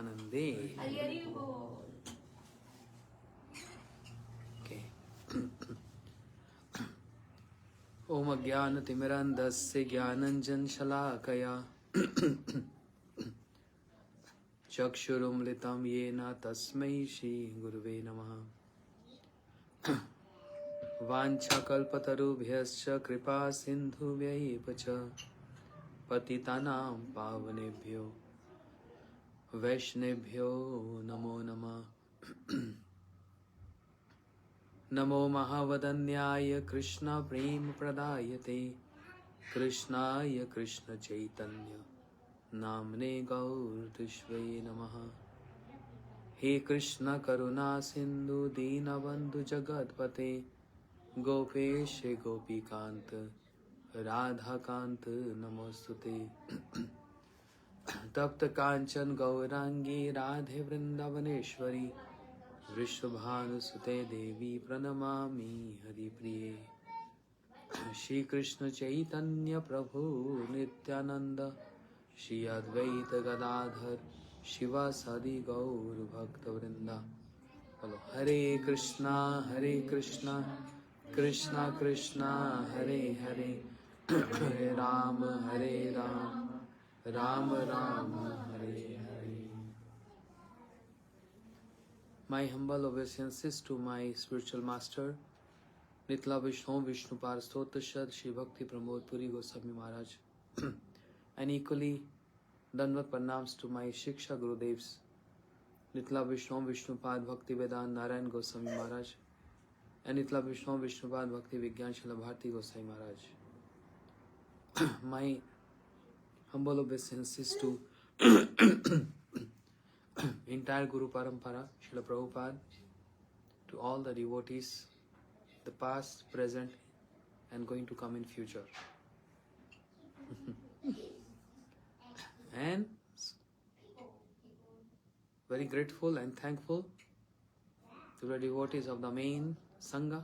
Pramanande. Okay. Om Ajnana Timirandasya Jnananjan Shalakaya Chakshurumlitam Yena Tasmai Shri Guruve Namaha. Vanchakalpatarubhyascha kripa sindhubhyaiva cha patitanam pavanebhyo vaishnebhyo namo namah. Namo Mahavadanyaya Krishna Prem Pradayate Krishnaya Krishna Chaitanya Namne Gaur Tishve Namaha. He Krishna Karuna Sindhu Deenabandhu Jagatpate Gopesh Gopikant Radhakant Namostute. Tapta Kanchan Gaurangi Radhe Vrindavaneshwari Vrishabhanusute Devi Pranamami Haripriye. Shri Krishna Chaitanya Prabhu Nityananda Shri Advaita Gadadhar Shiva Sadi Gaur Bhakta Vrinda. Hare Krishna Krishna Krishna Hare Hare Hare Rama Rama Rama Hare Hare. My humble obeisances to my spiritual master Nitla Vishnu Vishnupar Stotashad Shri Bhakti Pramod Puri Goswami Maharaj. And equally Danvat Pranams to my Shiksha Gurudevs Nitla Vishnu Vishnupad Bhakti Vedant Narayan Goswami Maharaj and Nitla Vishnu Vishnupad Bhakti Vigyan Shala Bharti Goswami Maharaj. My humble obeisances to entire Guru Parampara, Srila Prabhupada, to all the devotees, the past, present, and going to come in future. And very grateful and thankful to the devotees of the Maine Sangha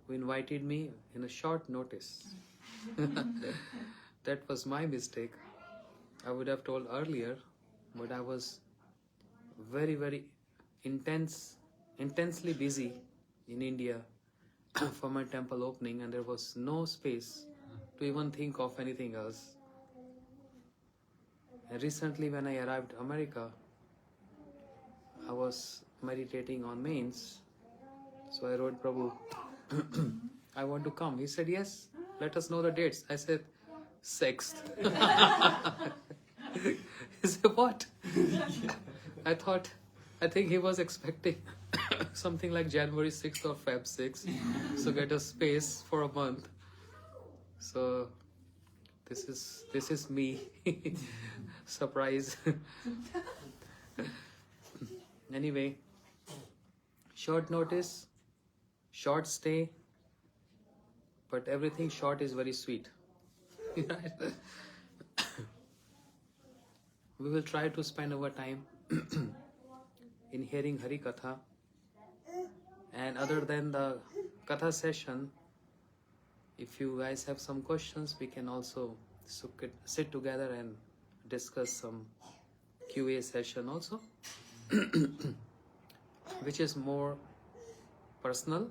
who invited me in a short notice. That was my mistake. I would have told earlier, but I was very intensely busy in India for my temple opening, and there was no space to even think of anything else. And recently when I arrived America, I was meditating on Mains. So I wrote Prabhu, I want to come. He said, yes, let us know the dates. I said, 6th. He said, what? I think he was expecting something like January 6th or Feb 6th. So get a space for a month. So this is me. Surprise. Anyway, short notice, short stay, but everything short is very sweet. We will try to spend our time in hearing Hari Katha, and other than the Katha session, if you guys have some questions, we can also sit together and discuss some QA session also, which is more personal,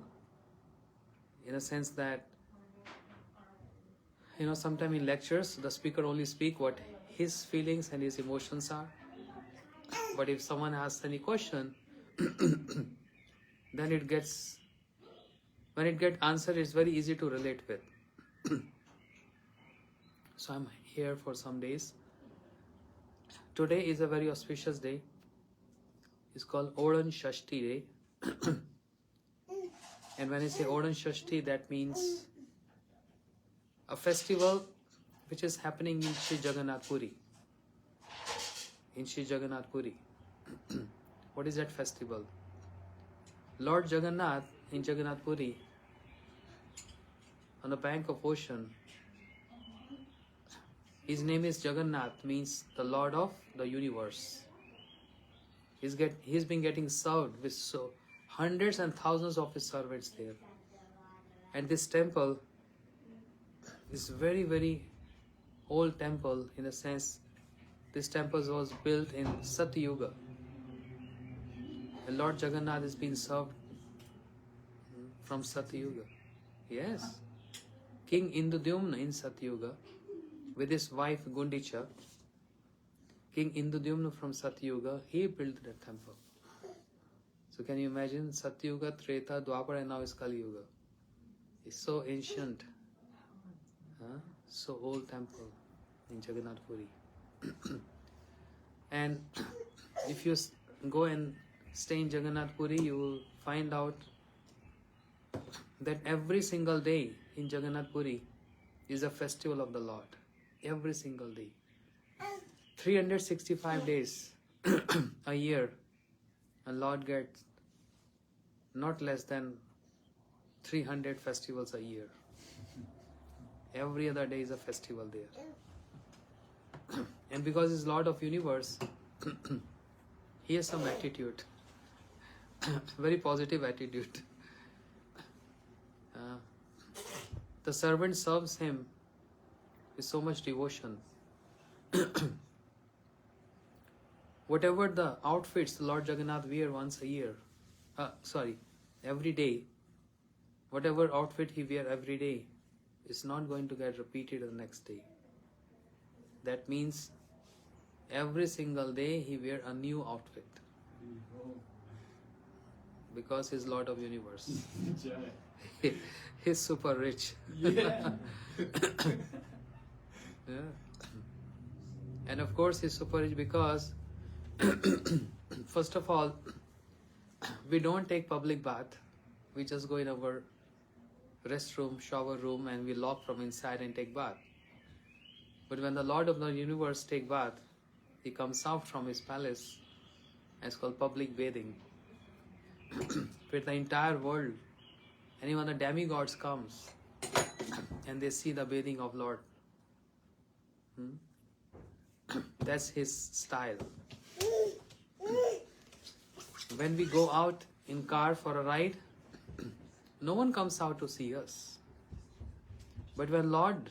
in a sense that, sometimes in lectures, the speaker only speak what his feelings and his emotions are. But if someone asks any question, then when it gets answered, it's very easy to relate with. So I'm here for some days. Today is a very auspicious day. It's called Odan Shashti Day. And when I say Odan Shashti, that means a festival which is happening in Sri Jagannath Puri. In Sri Jagannath Puri. What is that festival? Lord Jagannath in Jagannath Puri, on the bank of ocean, his name is Jagannath, means the Lord of the universe. He's been getting served with hundreds and thousands of his servants there. And this temple is very old temple, in the sense this temple was built in Satyuga. And Lord Jagannath is being served from Satyuga. Yes. King Indradyumna in Satyuga, with his wife Gundicha, King Indradyumna from Satyuga, he built the temple. So can you imagine Satyuga, Treta, Dwapara, and now is Kali Yuga. It's so ancient, so old temple in Jagannath Puri. And if you go and stay in Jagannath Puri, you will find out that every single day in Jagannath Puri is a festival of the Lord. Every single day. 365 days a year, and Lord gets not less than 300 festivals a year. Every other day is a festival there. And because he's Lord of Universe, he has some attitude. Very positive attitude. The servant serves him with so much devotion. Whatever the outfits Lord Jagannath wear once a year, every day, whatever outfit he wear every day is not going to get repeated the next day. That means every single day he wear a new outfit. Because he's Lord of Universe. He's super rich. Yeah. Yeah. And of course he's super rich because first of all, we don't take public bath. We just go in our restroom, shower room, and we lock from inside and take bath. But when the Lord of the Universe take bath, he comes out from his palace, and it's called public bathing. With the entire world, and even the demigods comes and they see the bathing of Lord. That's his style. When we go out in car for a ride, no one comes out to see us. But when Lord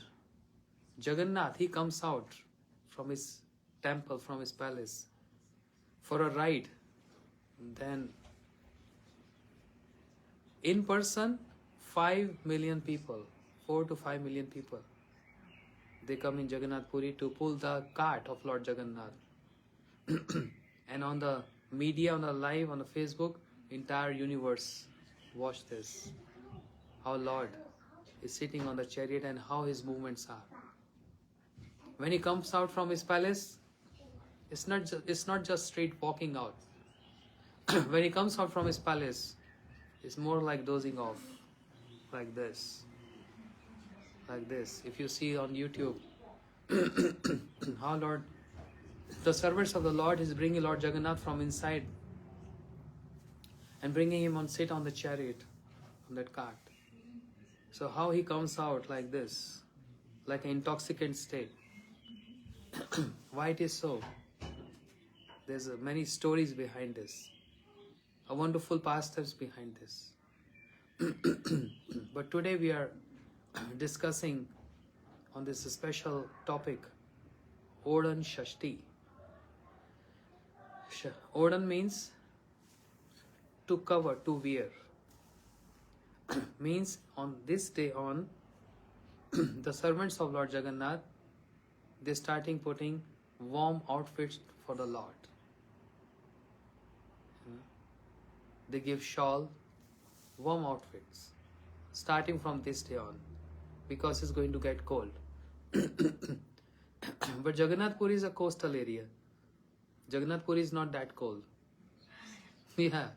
Jagannath, he comes out from his temple, from his palace for a ride, then in person, 5 million people, 4 to 5 million people, they come in Jagannath Puri to pull the cart of Lord Jagannath. And on the media, on the live, on the Facebook, entire universe watch this. How Lord is sitting on the chariot and how his movements are. When he comes out from his palace, it's not just straight walking out. When he comes out from his palace, it's more like dozing off, like this. Like this. If you see on YouTube, how Lord, the servants of the Lord is bringing Lord Jagannath from inside and bringing him sit on the chariot, on that cart. So how he comes out like this, like an intoxicant state. Why it is so? There's many stories behind this. A wonderful pastimes behind this. But today we are discussing on this special topic, Odan Shashti. Odan means to cover, to wear. Means on this day on, the servants of Lord Jagannath, they starting putting warm outfits for the Lord. They give shawl, warm outfits, starting from this day on, because it's going to get cold. But Jagannath Puri is a coastal area. Jagannath Puri is not that cold. Yeah,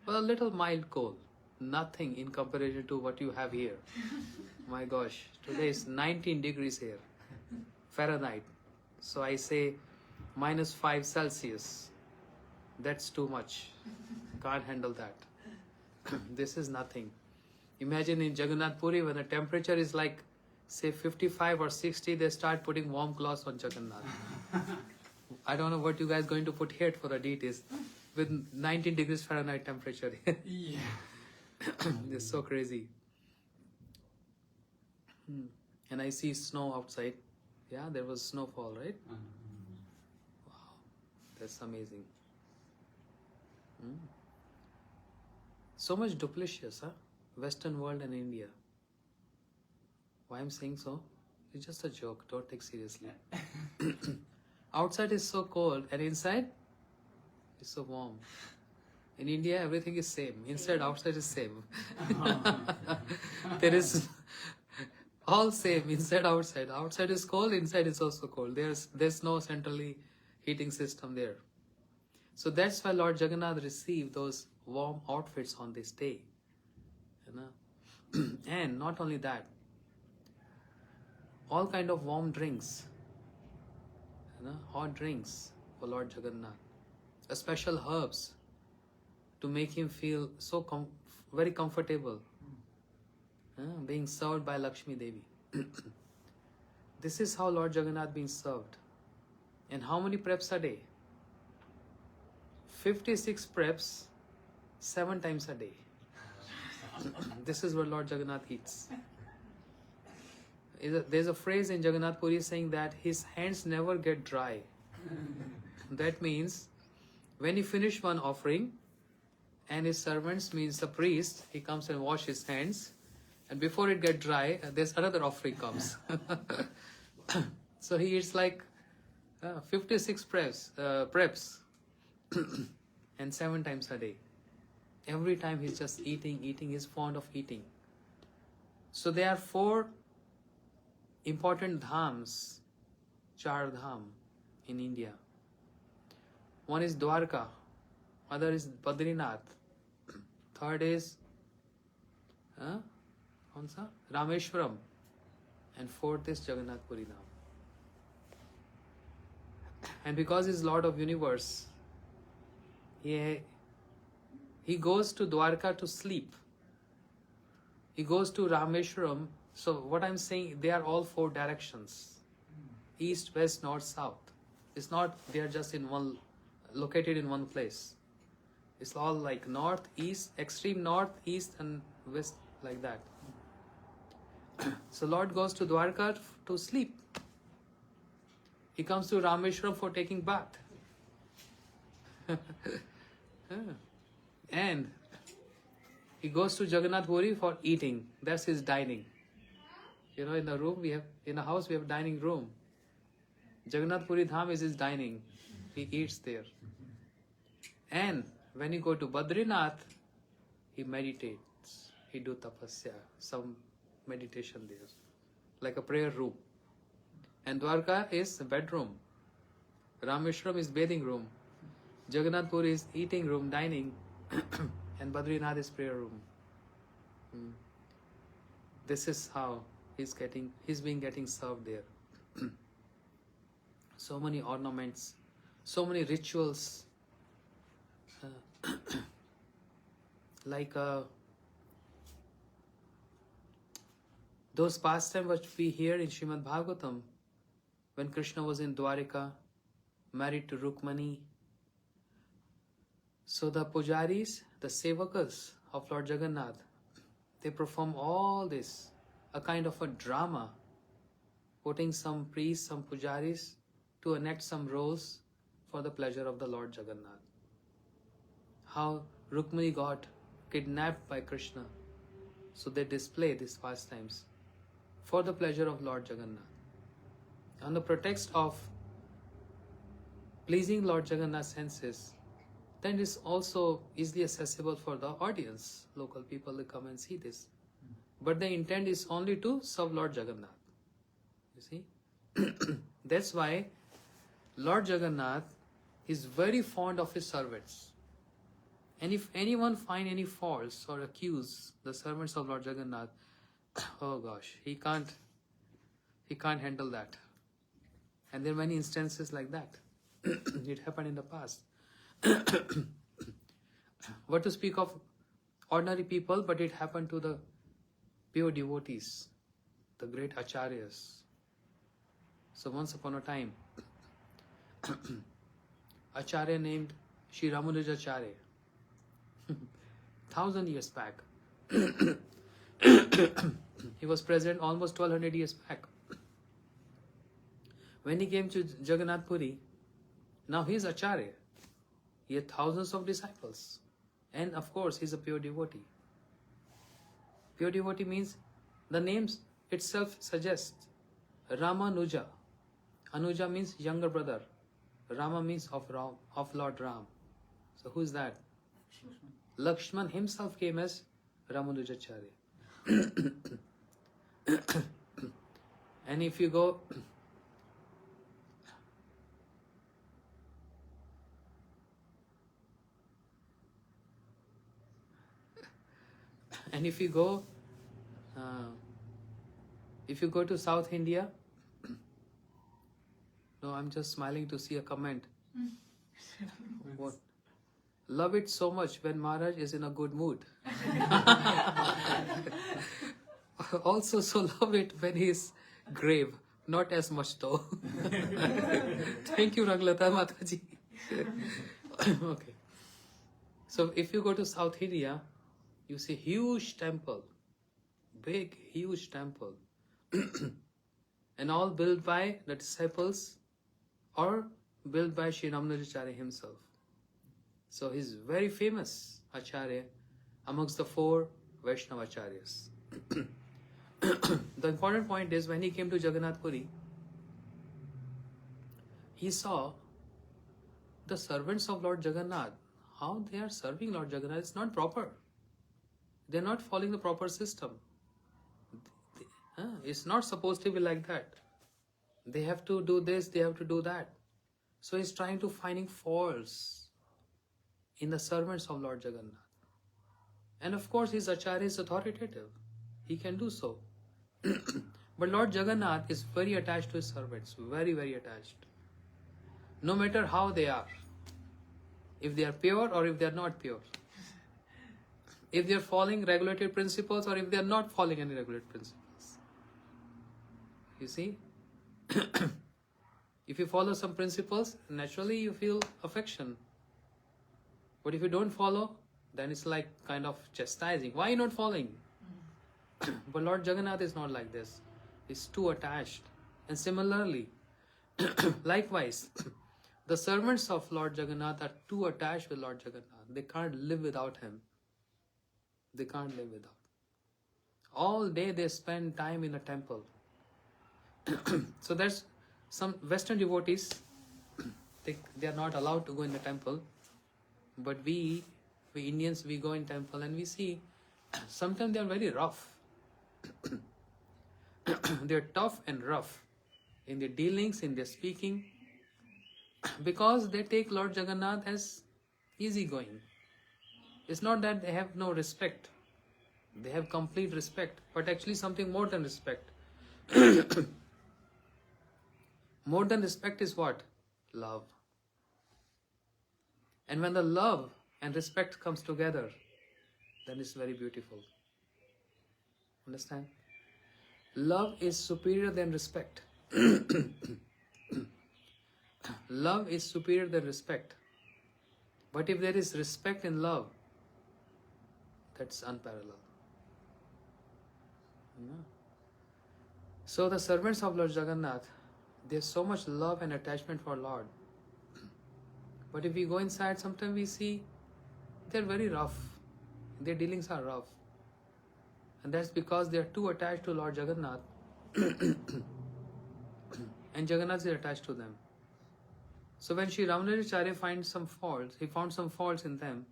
well, a little mild cold. Nothing in comparison to what you have here. My gosh, today is 19 degrees here, Fahrenheit. So I say -5 Celsius. That's too much. Can't handle that. This is nothing. Imagine in Jagannath Puri when the temperature is like, say 55 or 60, they start putting warm clothes on Jagannath. I don't know what you guys going to put here for the details. With 19 degrees Fahrenheit temperature. Yeah. It's so crazy. And I see snow outside. Yeah, there was snowfall, right? Wow, that's amazing. Mm. So much duplicious, huh? Western world and India. Why I'm saying so? It's just a joke. Don't take seriously. Outside is so cold and inside is so warm. In India, everything is same. Inside, outside is same. There is all same. Inside, outside. Outside is cold. Inside is also cold. There's no centrally heating system there. So that's why Lord Jagannath received those warm outfits on this day. You know? And not only that, all kind of warm drinks, you know, hot drinks for Lord Jagannath, special herbs to make him feel so very comfortable, being served by Lakshmi Devi. This is how Lord Jagannath being served. And how many preps a day? 56 preps, 7 times a day. This is what Lord Jagannath eats. There's a phrase in Jagannath Puri saying that his hands never get dry. That means when he finish one offering, and his servants, means the priest, he comes and wash his hands, and before it get dry, there's another offering comes. So he eats like 56 preps and 7 times a day. Every time he's just eating, he's fond of eating. So there are 4 important dhams, Char Dham in India. One is Dwarka, other is Badrinath, third is Rameshwaram, and 4th is Jagannath Puri Dham. And because he's Lord of Universe, he goes to Dwarka to sleep. He goes to Rameshwaram. So what I'm saying, they are all 4 directions: east, west, north, south. It's not they are just located in one place. It's all like north, east, extreme north, east, and west, like that. So Lord goes to Dwarka to sleep. He comes to Rameshwaram for taking bath. And he goes to Jagannath Puri for eating. That's his dining. You know, in a house we have dining room. Jagannath Puri Dham is his dining. He eats there. And when you go to Badrinath, he meditates. He do tapasya, some meditation there, like a prayer room. And Dwarka is a bedroom. Rameshwaram is bathing room. Jagannath Puri is eating room, dining, and Badrinath is prayer room. This is how he's been getting served there. So many ornaments, so many rituals, like those pastimes which we hear in Srimad Bhagavatam, when Krishna was in Dwarika, married to Rukmani. So the pujaris, the sevakas of Lord Jagannath, they perform all this, a kind of a drama, putting some priests, some pujaris to enact some roles for the pleasure of the Lord Jagannath. How Rukmani got kidnapped by Krishna. So they display these pastimes for the pleasure of Lord Jagannath. On the pretext of pleasing Lord Jagannath's senses, then it's also easily accessible for the audience. Local people will come and see this. But the intent is only to serve Lord Jagannath. You see? That's why Lord Jagannath is very fond of his servants. And if anyone find any faults or accuse the servants of Lord Jagannath, oh gosh, he can't handle that. And there are many instances like that. It happened in the past. What to speak of ordinary people, but it happened to the pure devotees, the great acharyas. So once upon a time, acharya named Sri Ramanujacharya, 1,000 years back. He was present almost 1200 years back. When he came to Jagannath Puri, now he is Acharya. He had thousands of disciples. And of course, he is a pure devotee. Pure devotee means, the names itself suggests Ramanuja. Anuja means younger brother. Rama means of Lord Ram. So who is that? Lakshman himself came as Ramanujacharya. And if you go if you go to South India, no, I'm just smiling to see a comment. What? Love it so much when Maharaj is in a good mood. Also, so love it when he is grave. Not as much though. Thank you, Raglata Mataji. Okay. So if you go to South India, you see huge temple. Big, huge temple. And all built by the disciples or built by Sri Ramanujacharya himself. So he's very famous Acharya amongst the 4 Vaishnava Acharyas. The important point is, when he came to Jagannath Puri, he saw the servants of Lord Jagannath, how they are serving Lord Jagannath. It's not proper. They're not following the proper system. It's not supposed to be like that. They have to do this, they have to do that. So he's trying to finding faults in the servants of Lord Jagannath. And of course, his Acharya is authoritative. He can do so. But Lord Jagannath is very attached to his servants. Very, very attached. No matter how they are. If they are pure or if they are not pure. If they are following regulated principles or if they are not following any regulated principles. You see? If you follow some principles, naturally you feel affection. But if you don't follow, then it's like kind of chastising. Why are you not following? But Lord Jagannath is not like this. He's too attached. And similarly, likewise, the servants of Lord Jagannath are too attached with Lord Jagannath. They can't live without him. They can't live without. All day they spend time in a temple. So there's some Western devotees, they are not allowed to go in the temple. But we Indians, we go in temple and we see sometimes they are very rough. They are tough and rough in their dealings, in their speaking, because they take Lord Jagannath as easygoing. It's not that they have no respect. They have complete respect, but actually something more than respect. More than respect is what? Love. And when the love and respect comes together, then it's very beautiful. Understand? Love is superior than respect. Love is superior than respect. But if there is respect and love, that's unparalleled. So the servants of Lord Jagannath, there's so much love and attachment for Lord. But if we go inside, sometimes we see they're very rough. Their dealings are rough. And that's because they're too attached to Lord Jagannath. And Jagannath is attached to them. So when Sri Ramanujacharya finds some faults, he found some faults in them.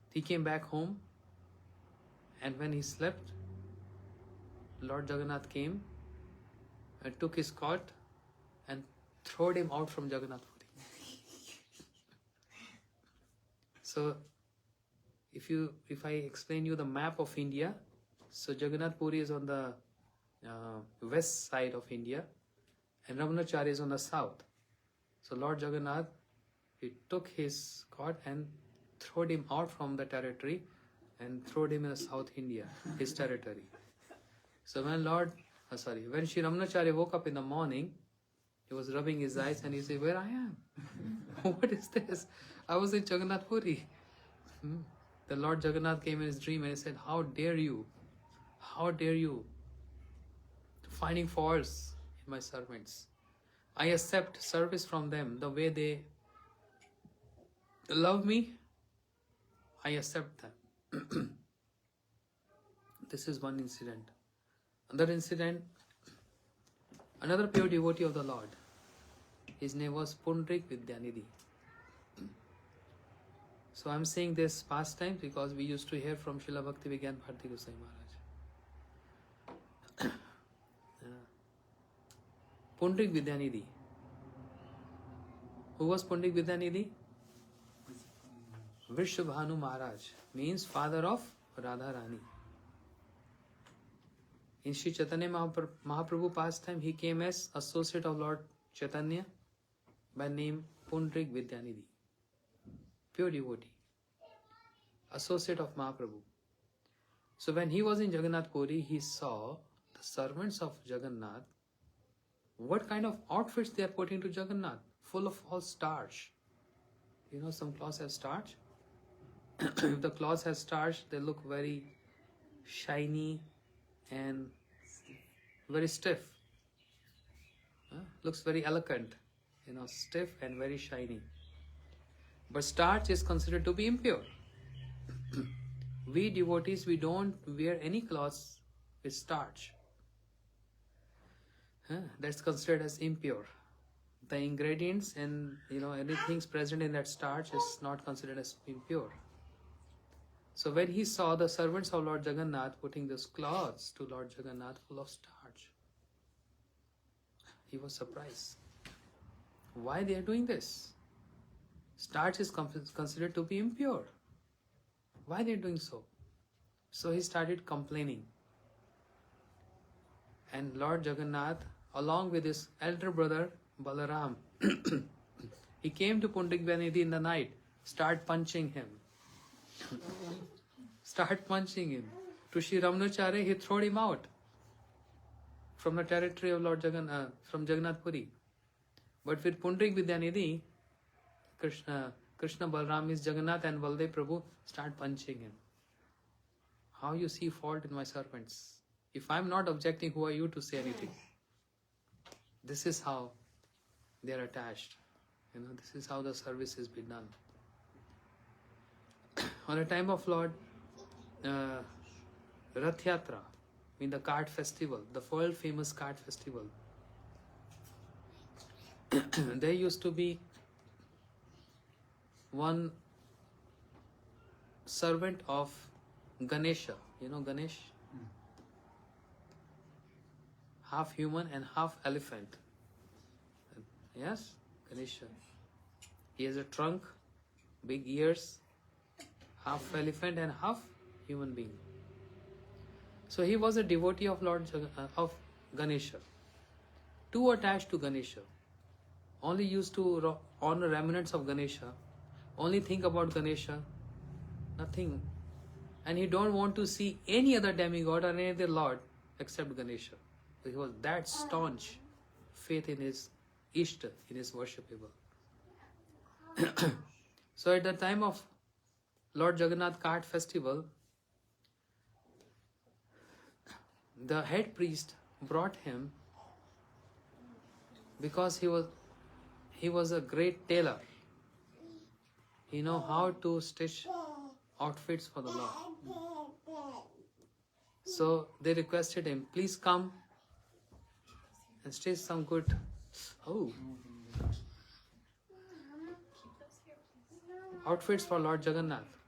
He came back home, and when he slept, Lord Jagannath came and took his cot and throwed him out from Jagannath Puri. So, if I explain you the map of India, so Jagannath Puri is on the west side of India, and Ramanujacharya is on the south. So Lord Jagannath, he took his cot and throwed him out from the territory and throwed him in the South India, his territory. So when when Sri Ramanujacharya woke up in the morning, he was rubbing his eyes and he said, "Where I am? What is this? I was in Jagannath Puri." The Lord Jagannath came in his dream and he said, "How dare you? How dare you? Finding faults my servants. I accept service from them the way they love me. I accept them. This is one incident. Another incident, another pure devotee of the Lord. His name was Pundrik Vidyanidhi. So I'm saying this past time because we used to hear from Srila Bhakti Vigyan Bharati Goswami Maharaj. Pundrik Vidyanidhi. Who was Pundrik Vidyanidhi? Vrishabhanu Maharaj, means father of Radharani. In Sri Chaitanya Mahaprabhu pastime, he came as associate of Lord Chaitanya by name Pundrik Vidyanidhi. Pure devotee. Associate of Mahaprabhu. So when he was in Jagannath Puri, he saw the servants of Jagannath, what kind of outfits they are putting to Jagannath, full of all starch. You know, some cloths have starch. If the cloth has starch, they look very shiny and very stiff. Looks very elegant, you know, stiff and very shiny. But starch is considered to be impure. We devotees, we don't wear any clothes with starch. That's considered as impure. The ingredients and, you know, anything present in that starch is not considered as impure. So when he saw the servants of Lord Jagannath putting those cloths to Lord Jagannath full of starch, he was surprised. Why they are doing this? Starch is considered to be impure. Why they are doing so? So he started complaining. And Lord Jagannath, along with his elder brother Balaram, he came to Pundrik Vidyanidhi in the night, start punching him. Start punching him. To Sri Ramanujacharya, he threw him out from the territory of Lord Jagannath, from Jagannath Puri. But with Pundrik Vidyanidhi, Krishna Balaram is Jagannath and Baldev Prabhu start punching him. How you see fault in my servants? If I am not objecting, who are you to say anything? This is how they are attached. You know, this is how the service is being done. On the time of Lord Rath Yatra, in the cart festival, the world famous cart festival, there used to be one servant of Ganesha. You know Ganesh? Half human and half elephant. Yes? Ganesha. He has a trunk, big ears, half elephant and half human being. So he was a devotee of of Ganesha. Too attached to Ganesha. Only used to honor remnants of Ganesha. Only think about Ganesha. Nothing. And he don't want to see any other demigod or any other lord except Ganesha. He was that staunch faith in his Ishta, in his worshipable. So at the time of Lord Jagannath Cart Festival, the head priest brought him because he was a great tailor. He know how to stitch outfits for the Lord. So they requested him, please come and stitch some good. Outfits for Lord Jagannath.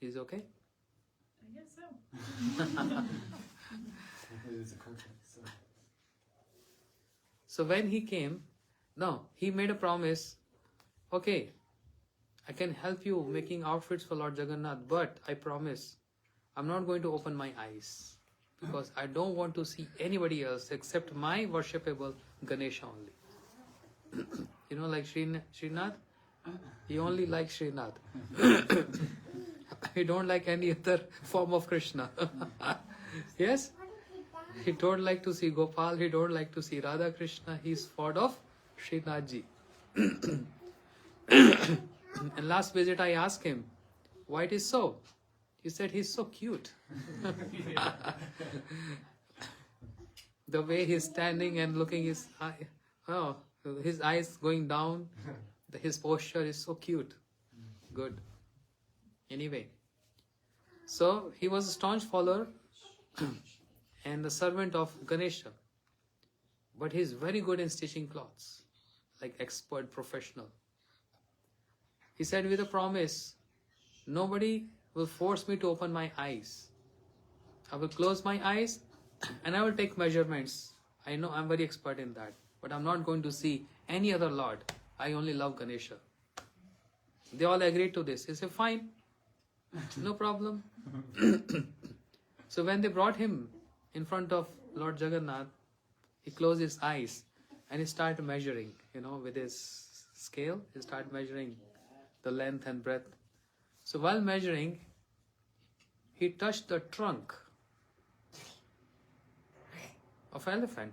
Is okay? I guess so. So when he came, he made a promise. Okay, I can help you making outfits for Lord Jagannath, but I promise I'm not going to open my eyes because I don't want to see anybody else except my worshipable Ganesha only. You know, like Srinath, he only likes Srinath. He don't like any other form of Krishna. Yes? He don't like to see Gopal, he don't like to see Radha Krishna, he's fond of Srinathji. And last visit I asked him, why it is so? He said he's so cute. The way he's standing and looking his eye, oh, his eyes going down, his posture is so cute. Good. Anyway, so he was a staunch follower and the servant of Ganesha. But he's very good in stitching cloths, like expert professional. He said with a promise, nobody will force me to open my eyes. I will close my eyes and I will take measurements. I know I'm very expert in that, but I'm not going to see any other lord. I only love Ganesha. They all agreed to this. He said, fine, no problem. So when they brought him in front of Lord Jagannath, he closed his eyes and he started measuring, with his scale. He started measuring the length and breadth. So while measuring, he touched the trunk of elephant.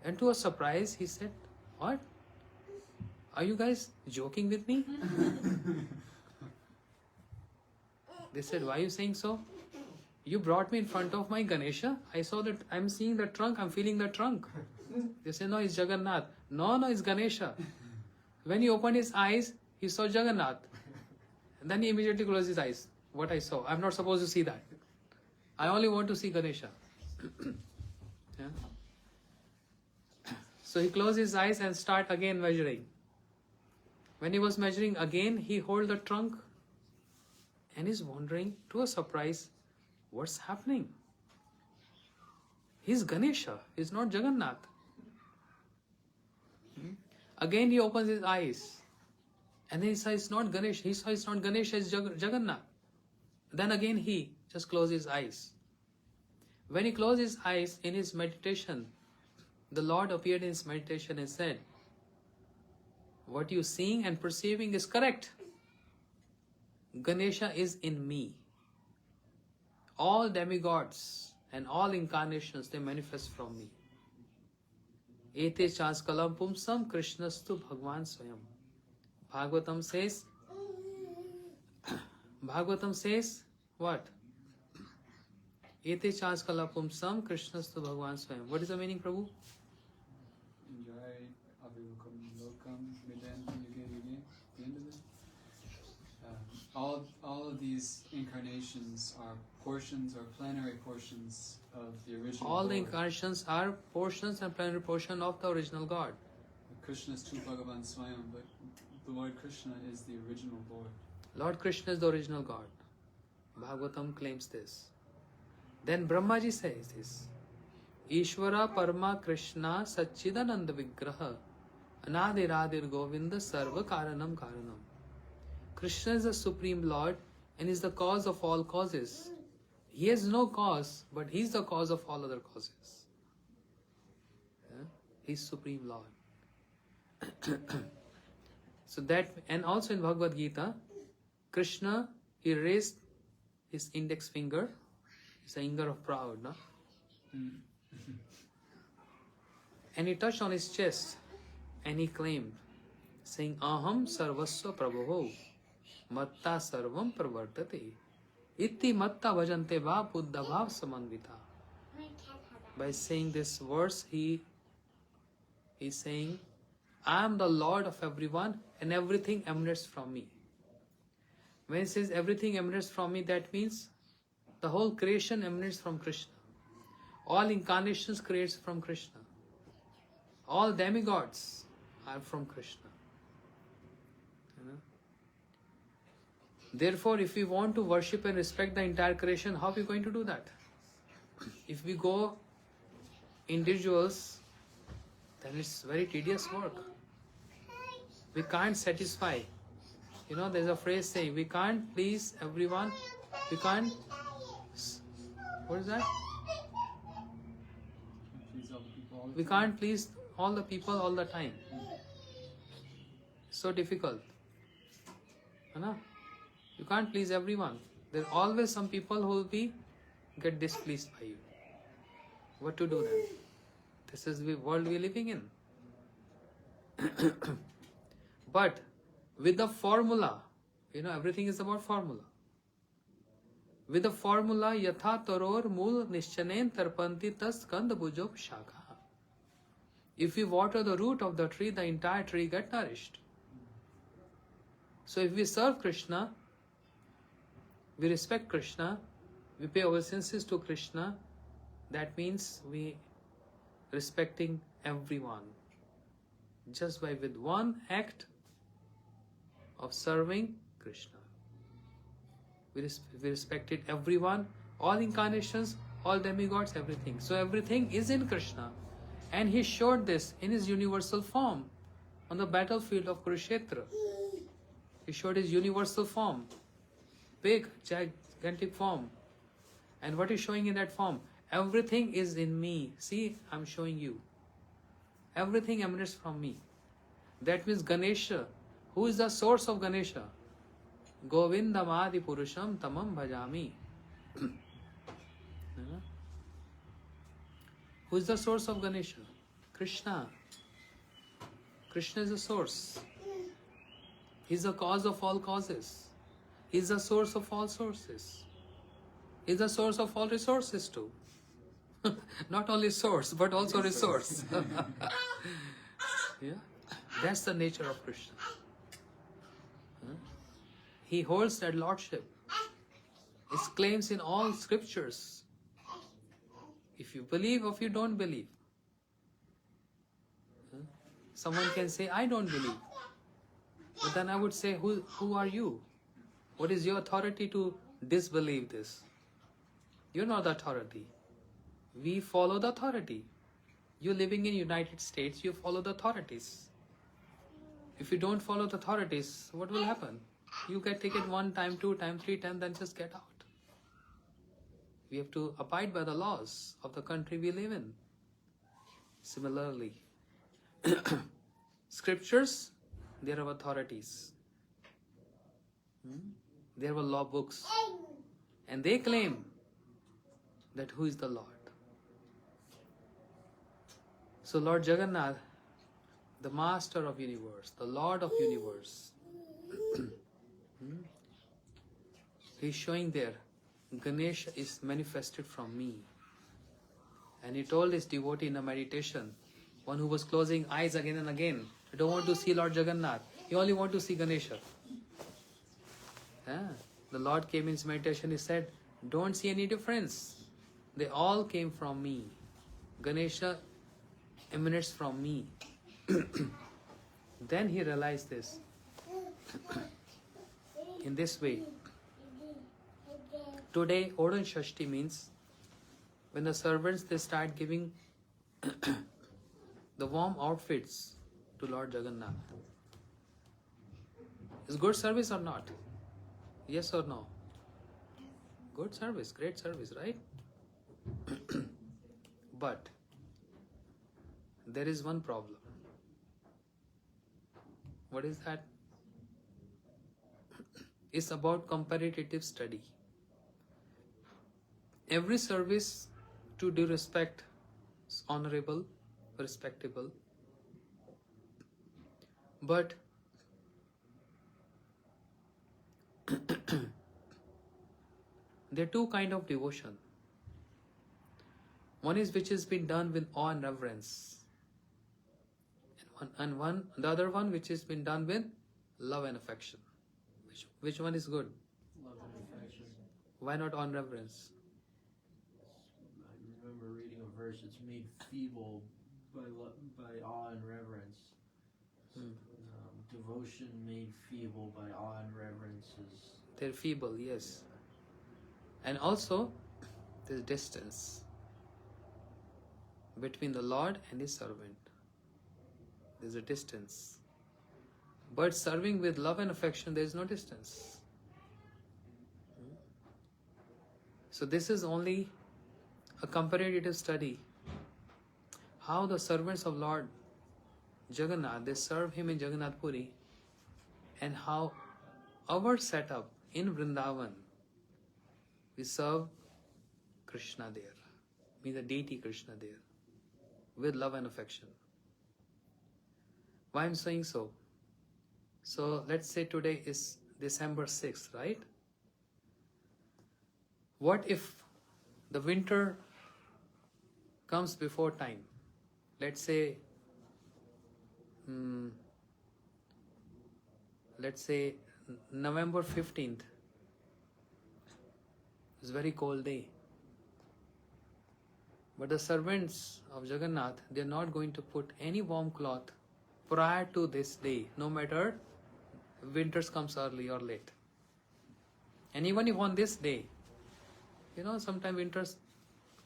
And to a surprise, he said, what? Are you guys joking with me? They said, why are you saying so? You brought me in front of my Ganesha. I saw that I'm seeing the trunk. I'm feeling the trunk. They said, no, it's Jagannath. No, it's Ganesha. When he opened his eyes, he saw Jagannath. And then he immediately closed his eyes. What I saw. I'm not supposed to see that. I only want to see Ganesha. Yeah? So he closed his eyes and start again measuring. When he was measuring again, he hold the trunk and is wondering, to a surprise, what's happening? He's Ganesha, he's not Jagannath. Again he opens his eyes and then he says it's not Ganesha. He saw it's not Ganesha, it's Jagannath. Then again he just closed his eyes. When he closed his eyes in his meditation, the Lord appeared in his meditation and said, what you seeing and perceiving is correct. Ganesha is in me. All demigods and all incarnations, they manifest from me. Ete chas kalam pumsam krishnastu bhagwan swayam. Bhagavatam says what? Ete chas kalam pumsam krishnastu bhagwan swayam. What is the meaning, Prabhu? All of these incarnations are portions or plenary portions of the original All Lord. the incarnations are portions and plenary portion of the original God. Krishna is Tu Bhagavan Swayam, but the Lord Krishna is the original Lord. Lord Krishna is the original God. Bhagavatam claims this. Then Brahmaji says this. Ishvara Parma Krishna Satchidananda Vigraha Anadiradir Govinda Sarva Karanam Karanam. Krishna is the Supreme Lord and is the cause of all causes. He has no cause, but He is the cause of all other causes. Yeah? He is Supreme Lord. So that, and also in Bhagavad Gita, Krishna, he raised his index finger. It's the finger of proud, no? And he touched on his chest and he claimed, saying, Aham sarvasva prabho matta sarvam pravartate iti matta bhajante va buddha bhav samandita. By saying this verse, he is saying, I am the Lord of everyone and everything emanates from me. When he says everything emanates from me, that means the whole creation emanates from Krishna. All incarnations creates from Krishna. All demigods are from Krishna. You know? Therefore, if we want to worship and respect the entire creation, how are we going to do that? If we go individuals, then it's very tedious work. We can't satisfy. You know, there's a phrase saying, we can't please everyone. We can't... What is that? We can't please all the people all the time. It's so difficult. You know? You can't please everyone. There are always some people who will get displeased by you. What to do then? This is the world we're living in. But with the formula, you know, everything is about formula. with the formula yatha taror mul nishchanen tarpanti tas skand bujop shakha. If we water the root of the tree, the entire tree gets nourished. So if we serve Krishna, we respect Krishna, we pay obeisances to Krishna, that means we respecting everyone. Just by with one act of serving Krishna. We respected everyone, all incarnations, all demigods, everything. So everything is in Krishna. And he showed this in his universal form on the battlefield of Kurukshetra. He showed his universal form, big, gigantic form. And what is showing in that form? Everything is in me. See, I'm showing you. Everything emanates from me. That means Ganesha. Who is the source of Ganesha? Govindam Adi Purusham Tamam Bhajami. Who is the source of Ganesha? Krishna. Krishna is the source. He is the cause of all causes. He is the source of all sources. He is the source of all resources too. Not only source, but also resource. Yeah, that's the nature of Krishna. He holds that lordship. It claims in all scriptures. If you believe or if you don't believe. Someone can say, I don't believe. But then I would say, who are you? What is your authority to disbelieve this? You're not the authority. We follow the authority. You're living in United States, you follow the authorities. If you don't follow the authorities, what will happen? You get ticket 1 time, 2 time, 3 time, then just get out. We have to abide by the laws of the country we live in. Similarly, scriptures, they are authorities. They are law books. And they claim that who is the Lord. So Lord Jagannath, the master of universe, the Lord of universe, he's showing there, Ganesha is manifested from me. And he told his devotee in a meditation, one who was closing eyes again and again, I don't want to see Lord Jagannath, you only want to see Ganesha. The Lord came in his meditation, he said, don't see any difference. They all came from me. Ganesha emanates from me. Then he realized this. In this way, today Odhan Shashti means when the servants they start giving the warm outfits to Lord Jagannath. Is good service or not? Yes or no? Good service, great service, right? But there is one problem. What is that? It's about comparative study. Every service to due respect is honorable, respectable. But there are two kinds of devotion. One is which has been done with awe and reverence. And the other one which has been done with love and affection. Which one is good? Love and affection. Why not on reverence? I remember reading a verse, it's made feeble by awe and reverence. Devotion made feeble by awe and reverence is... They're feeble, yes. And also, there's distance between the Lord and his servant. There's a distance. But serving with love and affection, there is no distance. So this is only a comparative study. How the servants of Lord Jagannath, they serve him in Jagannath Puri, and how our setup in Vrindavan, we serve Krishna there, means the deity Krishna there, with love and affection. Why I'm saying so? So let's say today is December 6th, right? What if the winter comes before time? Let's say, November 15th. It's a very cold day. But the servants of Jagannath, they are not going to put any warm cloth prior to this day, no matter winters comes early or late. And even if on this day, sometimes winters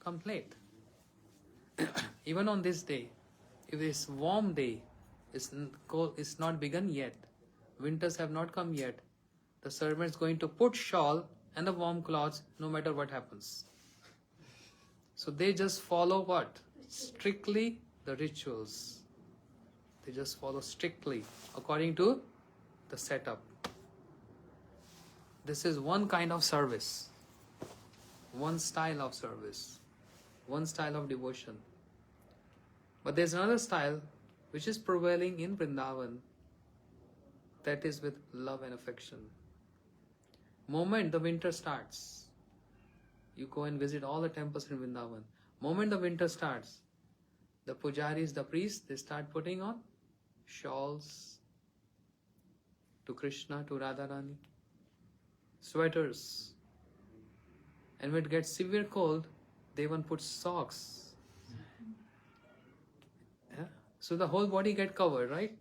come late. Even on this day, if this warm day is not begun yet, winters have not come yet, the servants going to put shawl and the warm clothes no matter what happens. So they just follow what? Strictly the rituals. They just follow strictly according to the setup. This is one kind of service, one style of service, one style of devotion. But there's another style which is prevailing in Vrindavan, that is with love and affection. Moment the winter starts, you go and visit all the temples in Vrindavan. Moment the winter starts, the pujaris, the priests, they start putting on shawls to Krishna, to Radharani, sweaters. And when it gets severe cold, they even put socks. Yeah? So the whole body get covered, right?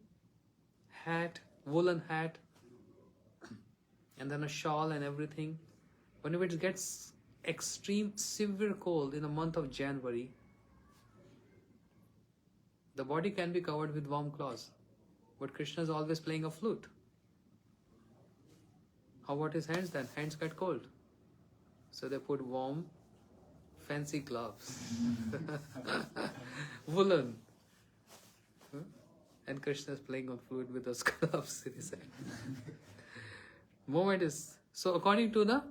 Hat, woolen hat, and then a shawl and everything. Whenever it gets extreme severe cold in the month of January, the body can be covered with warm cloths. But Krishna is always playing a flute. How about his hands then? Hands get cold. So they put warm, fancy gloves. Woolen. And Krishna is playing on flute with those gloves in his hand. Moment is... So according to the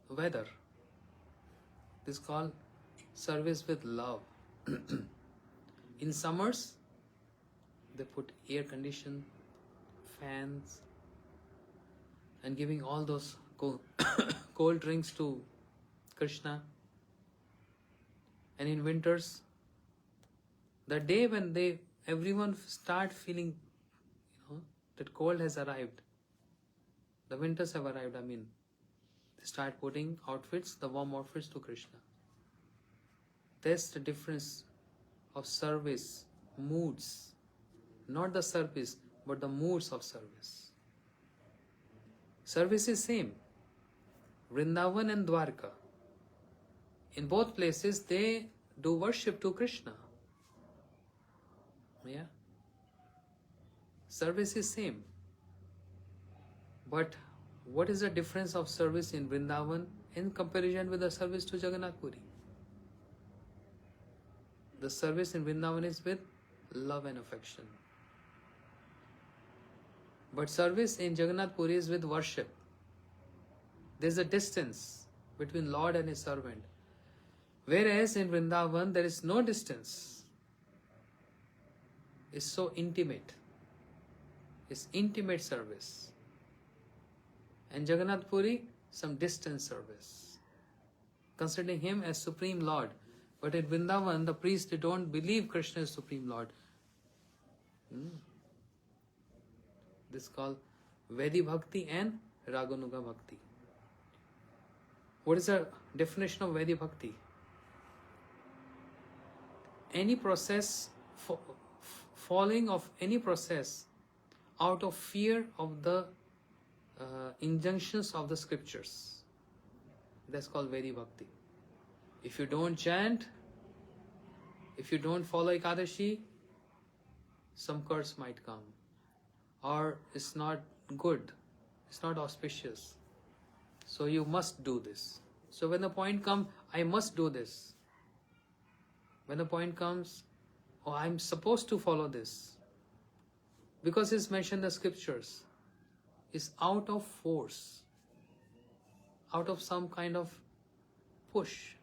weather, this is called service with love. In summers, they put air condition, fans, and giving all those cold drinks to Krishna. And in winters, the day when everyone start feeling, that cold has arrived, the winters have arrived, they start putting outfits, the warm outfits to Krishna. That's the difference of service, moods. Not the service, but the moods of service. Service is same. Vrindavan and Dwarka. In both places, they do worship to Krishna. Yeah. Service is same. But what is the difference of service in Vrindavan in comparison with the service to Jagannath Puri? The service in Vrindavan is with love and affection. But service in Jagannath Puri is with worship. There's a distance between Lord and His servant. Whereas in Vrindavan, there is no distance. It's so intimate. It's intimate service. And Jagannath Puri, some distant service. Considering Him as Supreme Lord. But in Vrindavan, the priests, they don't believe Krishna is Supreme Lord. This is called Vedi Bhakti and Raganuga Bhakti. What is the definition of Vedi Bhakti? Any process, following of any process out of fear of the injunctions of the scriptures. That's called Vedi Bhakti. If you don't chant, if you don't follow Ekadashi, some curse might come. Or it's not good, it's not auspicious. So you must do this. So when the point comes, I must do this. When the point comes, oh, I'm supposed to follow this. Because it's mentioned in the scriptures, it's out of force, out of some kind of push.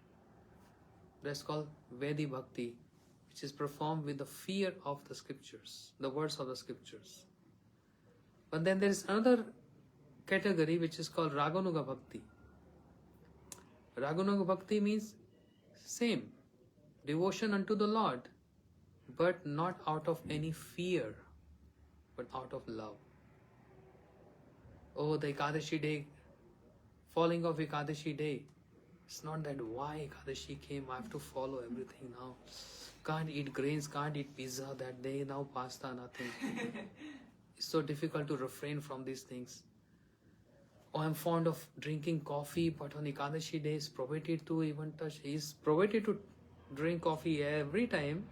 That's called Vedi Bhakti, which is performed with the fear of the scriptures, the words of the scriptures. But then there is another category which is called Raganuga Bhakti. Raganuga Bhakti means same, devotion unto the Lord, but not out of any fear, but out of love. Oh, the Ekadashi day, falling of Ekadashi day. It's not that why Ekadashi came, I have to follow everything now. Can't eat grains, can't eat pizza that day, now pasta, nothing. It's so difficult to refrain from these things. Oh, I'm fond of drinking coffee, but on Ekadashi day it's prohibited to even touch. He's prohibited to drink coffee every time,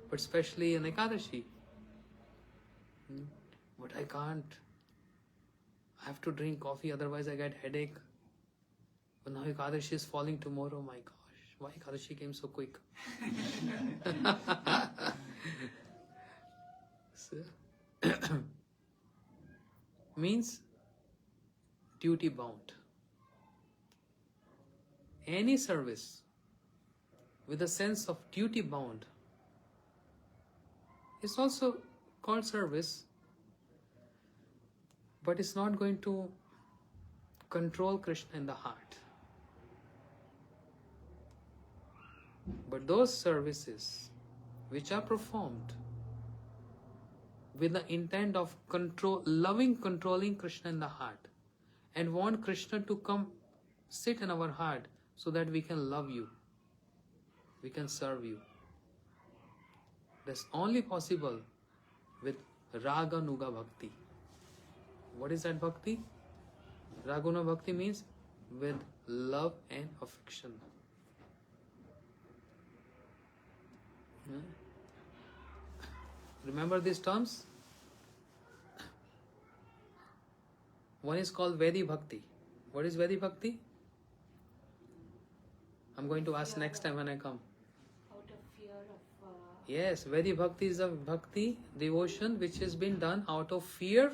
but especially on Ekadashi. But I can't. I have to drink coffee, otherwise I get headache. But now Ekadashi is falling tomorrow, my gosh. Why Ekadashi came so quick? So, means duty bound. Any service with a sense of duty bound is also called service, but it's not going to control Krishna in the heart. But those services which are performed with the intent of controlling Krishna in the heart, and want Krishna to come sit in our heart so that we can love you, we can serve you. That's only possible with Raganuga Bhakti. What is that bhakti? Raganuga Bhakti means with love and affection. Remember these terms? One is called Vedi Bhakti. What is Vedi Bhakti? I'm going to ask next time when I come. Out of fear of... Yes, Vedi Bhakti is a bhakti, devotion which has been done out of fear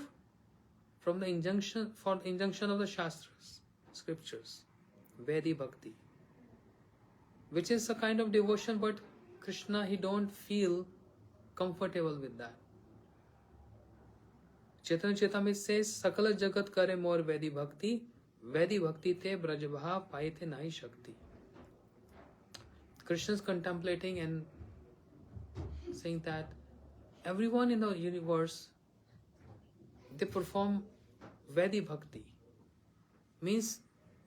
from the injunction, for the injunction of the Shastras, scriptures. Vedi Bhakti. Which is a kind of devotion, but Krishna, he don't feel comfortable with that. Chaitanya Charitamrita says, Sakala Jagat kare more Vedi Bhakti, Vedi Bhakti te brajabha paite nahi shakti. Krishna is contemplating and saying that everyone in the universe, they perform Vedi Bhakti. Means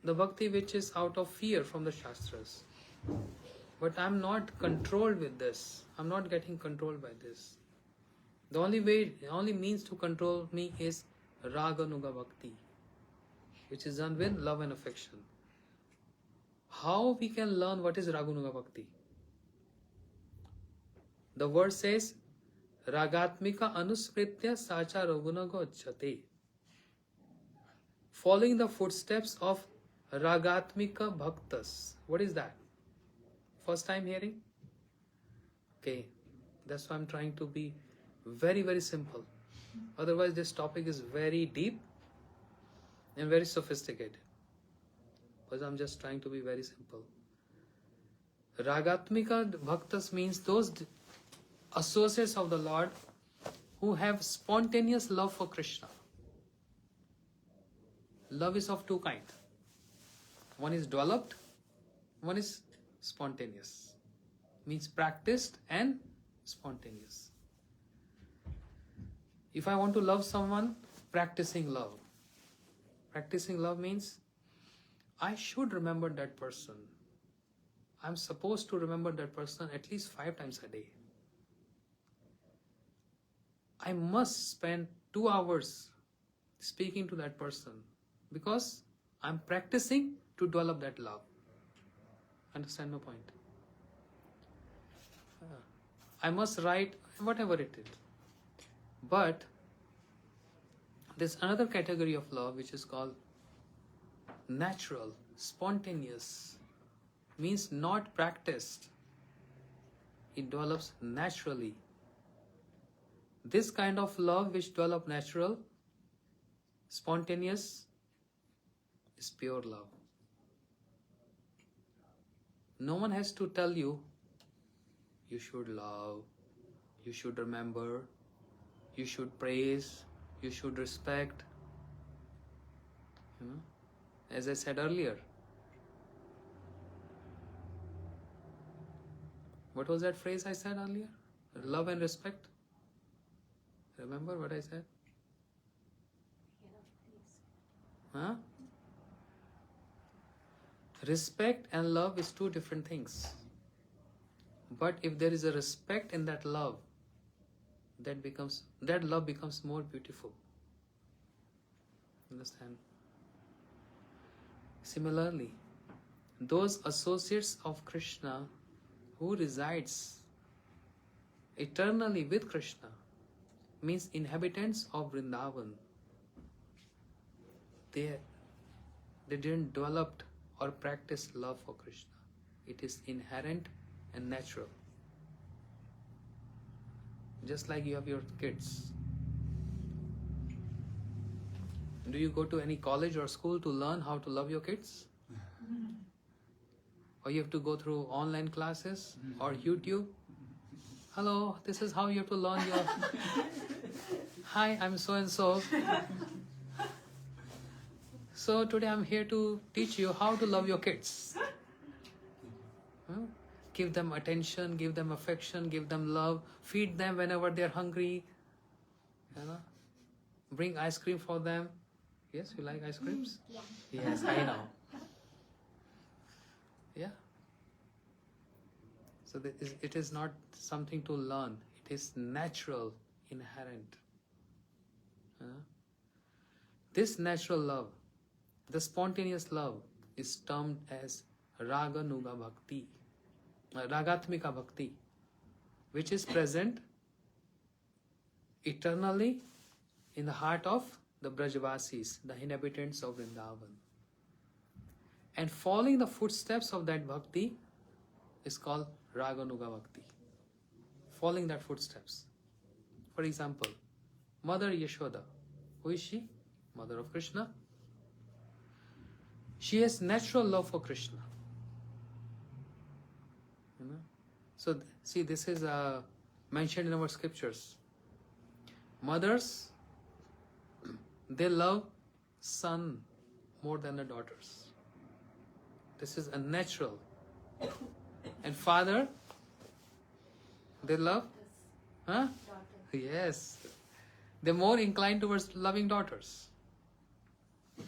the Bhakti which is out of fear from the Shastras. But I'm not controlled with this. I'm not getting controlled by this. The only means to control me is Raganuga Bhakti, which is done with love and affection. How we can learn what is Raganuga Bhakti? The word says, Ragatmika Anusmritya Sacha Ragunago Jate. Following the footsteps of Ragatmika Bhaktas. What is that? First time hearing? Okay, that's why I'm trying to be very, very simple. Otherwise, this topic is very deep and very sophisticated. Because I'm just trying to be very simple. Ragatmika Bhaktas means those associates of the Lord who have spontaneous love for Krishna. Love is of two kinds. One is developed, one is spontaneous. Means practiced and spontaneous. If I want to love someone, practicing love. Practicing love means I should remember that person. I'm supposed to remember that person at least 5 times a day. I must spend 2 hours speaking to that person because I'm practicing to develop that love. Understand my point? I must write whatever it is. But there's another category of love which is called natural, spontaneous. Means not practiced. It develops naturally. This kind of love which develops natural, spontaneous, is pure love. No one has to tell you, you should love, you should remember, you should praise, you should respect. You know, as I said earlier. What was that phrase I said earlier? Love and respect. Remember what I said? Huh? Respect and love is two different things. But if there is a respect in that love, that love becomes more beautiful. Understand? Similarly, those associates of Krishna who resides eternally with Krishna means inhabitants of Vrindavan. They didn't develop or practice love for Krishna. It is inherent and natural. Just like you have your kids. Do you go to any college or school to learn how to love your kids? Or you have to go through online classes or YouTube? Hello, this is how you have to learn your... Hi, I'm so and so. So today I'm here to teach you how to love your kids. Huh? Give them attention, give them affection, give them love, feed them whenever they're hungry. You know? Bring ice cream for them. Yes, you like ice creams? Yeah. Yes, I know. Yeah. So it is not something to learn. It is natural, inherent. This natural love, the spontaneous love, is termed as Raga Nuga Bhakti, Ragatmika Bhakti, which is present eternally in the heart of the Brajavasis, the inhabitants of Vrindavan. And following the footsteps of that Bhakti is called Raganuga Bhakti. Following that footsteps. For example, Mother Yashoda. Who is she? Mother of Krishna. She has natural love for Krishna. You know? So, see, this is mentioned in our scriptures. Mothers, they love son more than the daughters. This is a natural. And father, they love? Huh? Yes. They're more inclined towards loving daughters.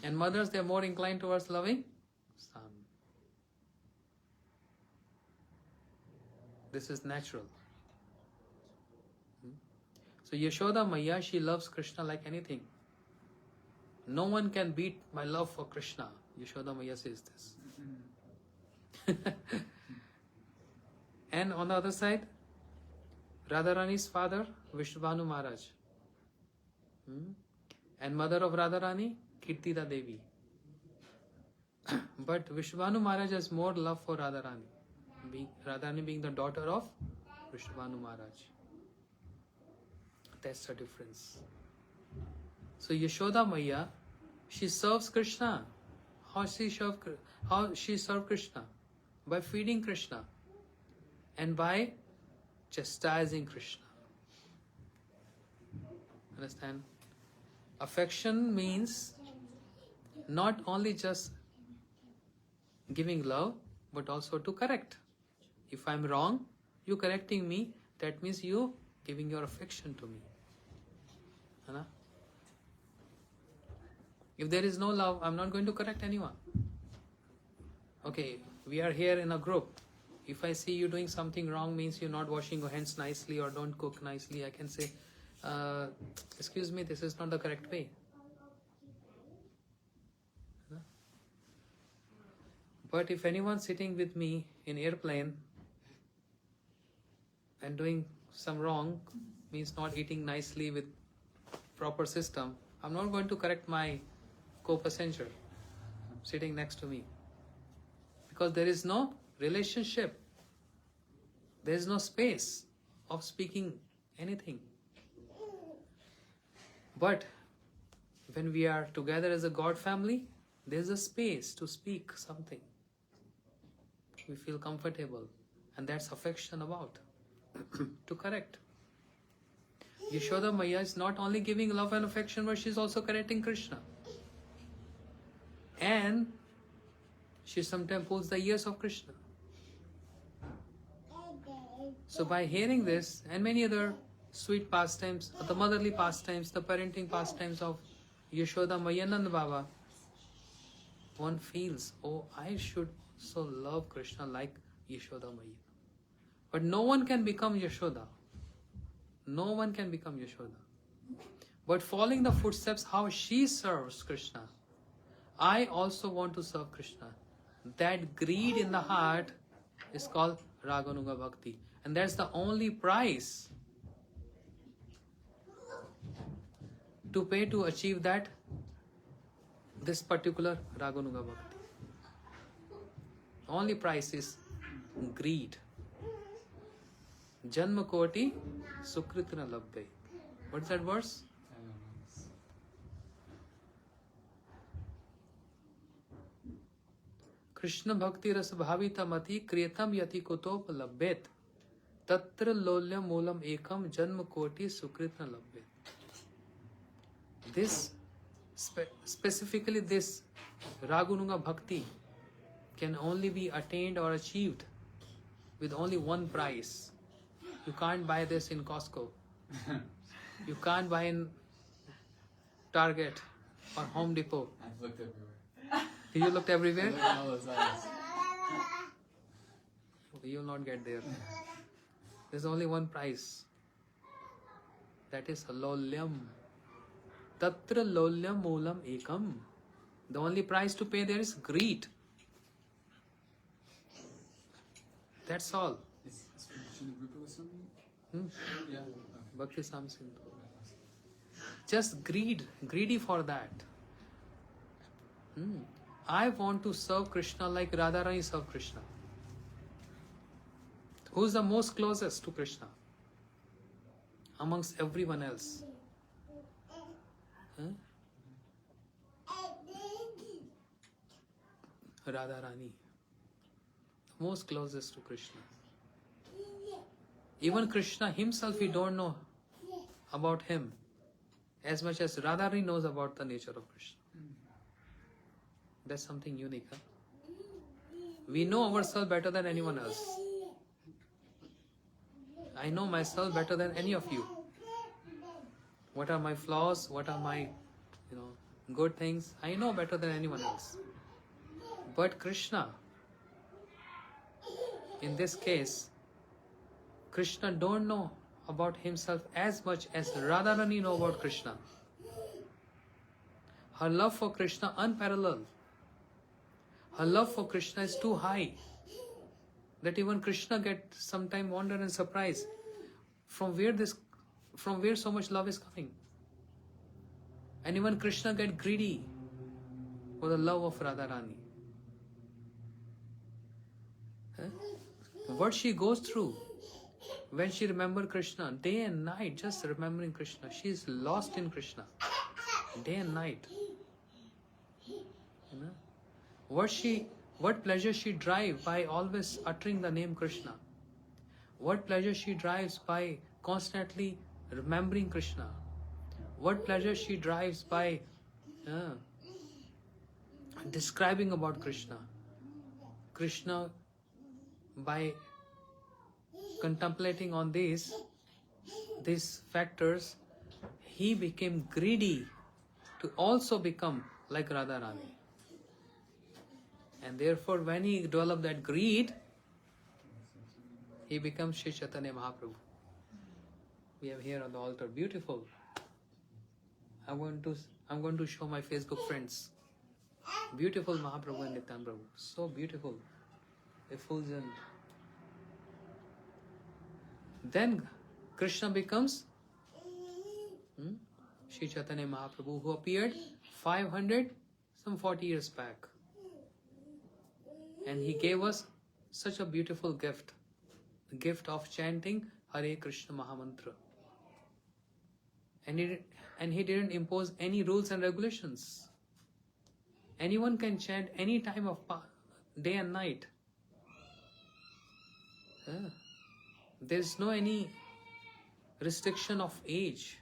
And mothers, they're more inclined towards loving son. This is natural. So Yashoda Maya, she loves Krishna like anything. No one can beat my love for Krishna. Yashoda Maya says this. And on the other side, Radharani's father, Vishnubhanu Maharaj. And mother of Radharani, Kirtida Devi. But Vishnubhanu Maharaj has more love for Radharani. Radharani being the daughter of Vishnubhanu Maharaj. That's the difference. So Yashoda Maya, she serves Krishna. How she serves Krishna? By feeding Krishna and by chastising Krishna. Understand? Affection means not only just giving love, but also to correct. If I'm wrong, you correcting me, that means you giving your affection to me. Right? If there is no love, I'm not going to correct anyone. Okay, we are here in a group. If I see you doing something wrong, means you're not washing your hands nicely or don't cook nicely, I can say, excuse me, this is not the correct way. But if anyone sitting with me in airplane and doing some wrong, means not eating nicely with proper system, I'm not going to correct my co-passenger sitting next to me. Because there is no relationship. There is no space of speaking anything. But when we are together as a God family, there is a space to speak something. We feel comfortable. And that's affection about. To correct. Yashoda Maya is not only giving love and affection, but she is also correcting Krishna. And she sometimes pulls the ears of Krishna. So by hearing this and many other sweet pastimes, the motherly pastimes, the parenting pastimes of Yashoda Mayanand Baba, one feels, oh, I should so love Krishna like Yashoda Maya. But no one can become Yashoda. No one can become Yashoda. But following the footsteps how she serves Krishna, I also want to serve Krishna. That greed in the heart is called Raganuga Bhakti. And that's the only price to pay to achieve that, this particular Raganuga Bhakti. Only price is greed. Janma koti sukritna labgai. What's that verse? I don't know. Krishna bhakti ras bhavita mati kriyatam yati kutop labbet. Tatra lolyam moolam ekam janma koti sukritna labbet. This, specifically this Raganuga Bhakti can only be attained or achieved with only one price. You can't buy this in Costco. You can't buy in Target or Home Depot. I've looked everywhere. You looked everywhere? Look at all those eyes. You will not get there. There's only one price. That is lolyam. Tatra lolyam moolam ekam. The only price to pay there is greed. That's all. Is Sri Rupa Goswami? Hmm? Yeah. Bhakti Samsindhu. Just greedy for that. I want to serve Krishna like Radharani served Krishna. Who's the most closest to Krishna amongst everyone else? Radharani. Most closest to Krishna. Even Krishna himself, we don't know about him as much as Radharani knows about the nature of Krishna. That's something unique. Huh? We know ourselves better than anyone else. I know myself better than any of you. What are my flaws? What are my, good things? I know better than anyone else. But Krishna, in this case, Krishna don't know about himself as much as Radharani know about Krishna. Her love for Krishna unparalleled. Her love for Krishna is too high that even Krishna gets sometimes wonder and surprise from where so much love is coming. And even Krishna get greedy for the love of Radharani. What she goes through when she remembers Krishna, day and night, just remembering Krishna. She is lost in Krishna, day and night. What pleasure she derives by always uttering the name Krishna. What pleasure she derives by constantly remembering Krishna. What pleasure she derives by describing about Krishna. Krishna, by contemplating on these factors, he became greedy to also become like Radharani. And therefore, when he developed that greed, he becomes Shri Chaitanya Mahaprabhu. We have here on the altar, beautiful. I'm going to show my Facebook friends. Beautiful Mahaprabhu and Nityan Prabhu. So beautiful. Effulgent. Then Krishna becomes Shri Chaitanya Mahaprabhu, who appeared 540 years back. And he gave us such a beautiful gift. The gift of chanting Hare Krishna Mahamantra. And he didn't impose any rules and regulations. Anyone can chant any time of day and night. There's no any restriction of age.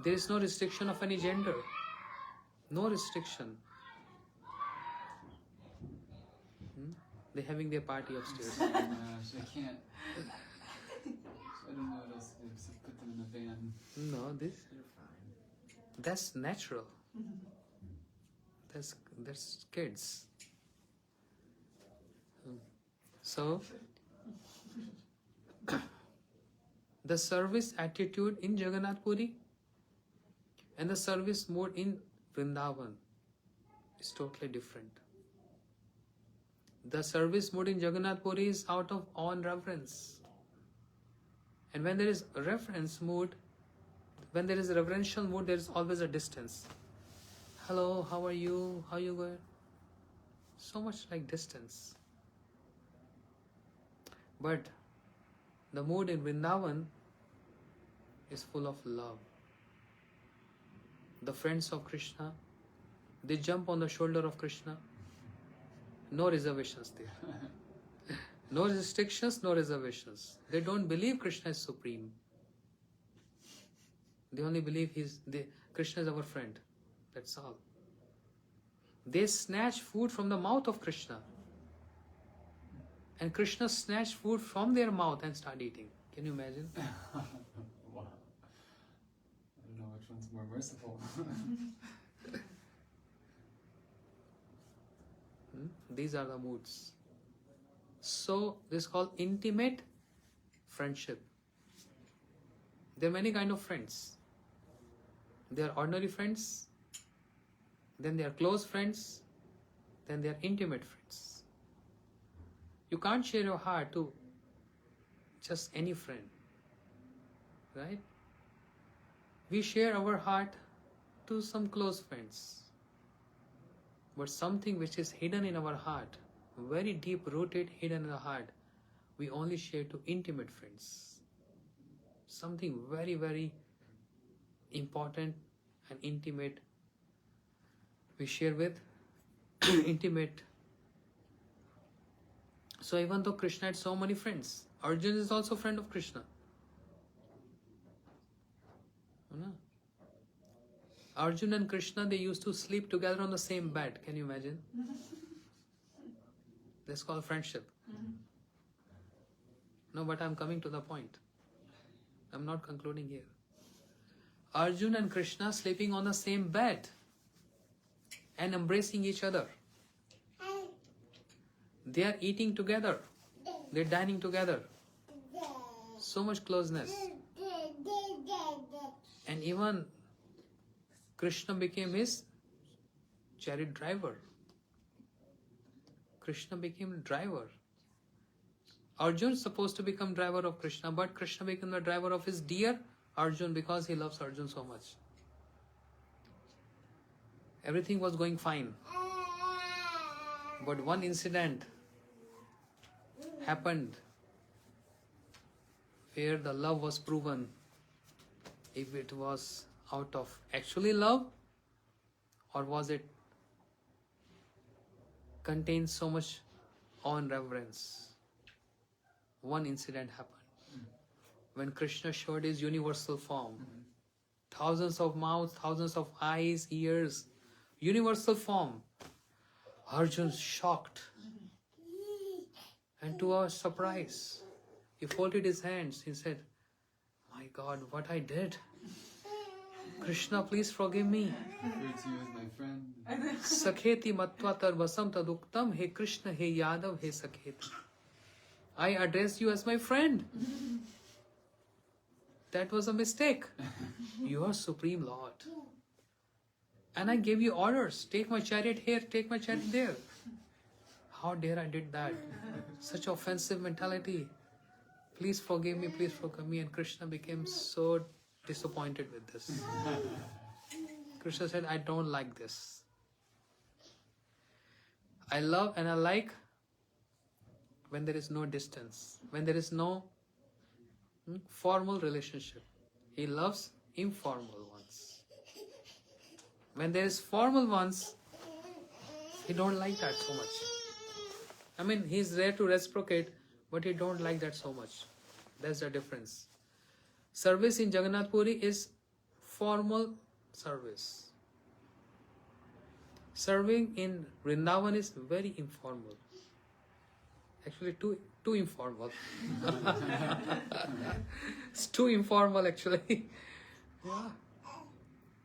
There is no restriction of any gender. No restriction. They're having their party upstairs. Oh my gosh, I can't. I don't know what else to do except put them in the van. No, You're fine. that's natural. That's kids. So the service attitude in Jagannath Puri and the service mode in Vrindavan is totally different. The service mode in Jagannath Puri is out of awe and reverence. And when there is a reverence mood, when there is a reverential mood, there is always a distance. Hello, how are you? How are you going? So much like distance. But the mood in Vrindavan is full of love. The friends of Krishna, they jump on the shoulder of Krishna. No reservations there. No restrictions, no reservations. They don't believe Krishna is supreme. They only believe Krishna is our friend. That's all. They snatch food from the mouth of Krishna. And Krishna snatched food from their mouth and start eating. Can you imagine? Wow. I don't know which one's more merciful. These are the moods. So this is called intimate friendship. There are many kind of friends. They are ordinary friends, then they are close friends, then they are intimate friends. You can't share your heart to just any friend, right? We share our heart to some close friends. But something which is hidden in our heart, very deep rooted, hidden in the heart, we only share to intimate friends. Something very, very important and intimate we share with intimate. So even though Krishna had so many friends, Arjuna is also a friend of Krishna. No? Arjuna and Krishna, they used to sleep together on the same bed. Can you imagine? That's called friendship. No, but I'm coming to the point. I'm not concluding here. Arjuna and Krishna sleeping on the same bed and embracing each other. They are eating together. They're dining together. So much closeness. And even Krishna became his chariot driver. Krishna became driver. Arjuna is supposed to become driver of Krishna, but Krishna became the driver of his dear Arjuna because he loves Arjuna so much. Everything was going fine. But one incident happened where the love was proven if it was out of actually love or was it contained so much awe and reverence. One incident happened when Krishna showed his universal form. Thousands of mouths, thousands of eyes, ears, universal form. Arjuna shocked. And to our surprise, he folded his hands. He said, "My God, what I did. Krishna, please forgive me. Refer to you as my friend. Sakheti matva tarvasam taduktam. Hey Krishna, hey Yadav, hey Sakheti. I addressed you as my friend. That was a mistake. You are Supreme Lord. And I gave you orders. Take my chariot here, take my chariot there. How dare I did that? Such offensive mentality. Please forgive me, please forgive me." And Krishna became so disappointed with this. Krishna said, "I don't like this. I love and I like when there is no distance, when there is no formal relationship. He loves informal ones. When there is formal ones, he don't like that so much. I mean, he's there to reciprocate, but he don't like that so much. That's the difference. Service in Jagannath Puri is formal service. Serving in Vrindavan is very informal. Actually, too informal. It's too informal, actually. Yeah.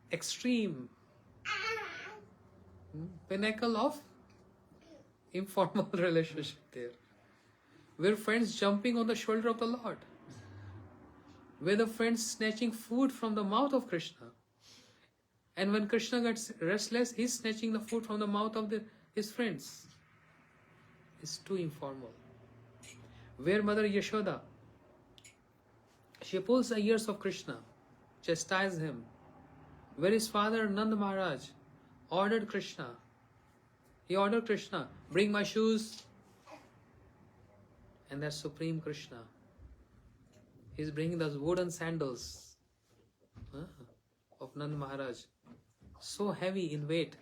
Extreme. Pinnacle of informal relationship there. Where friends jumping on the shoulder of the Lord. Where the friends snatching food from the mouth of Krishna. And when Krishna gets restless, he's snatching the food from the mouth of his friends. It's too informal. Where Mother Yashoda, she pulls the ears of Krishna, chastises him. Where his father Nanda Maharaj ordered Krishna. He ordered Krishna, bring my shoes. And that Supreme Krishna, he's bringing those wooden sandals of Nanda Maharaj. So heavy in weight.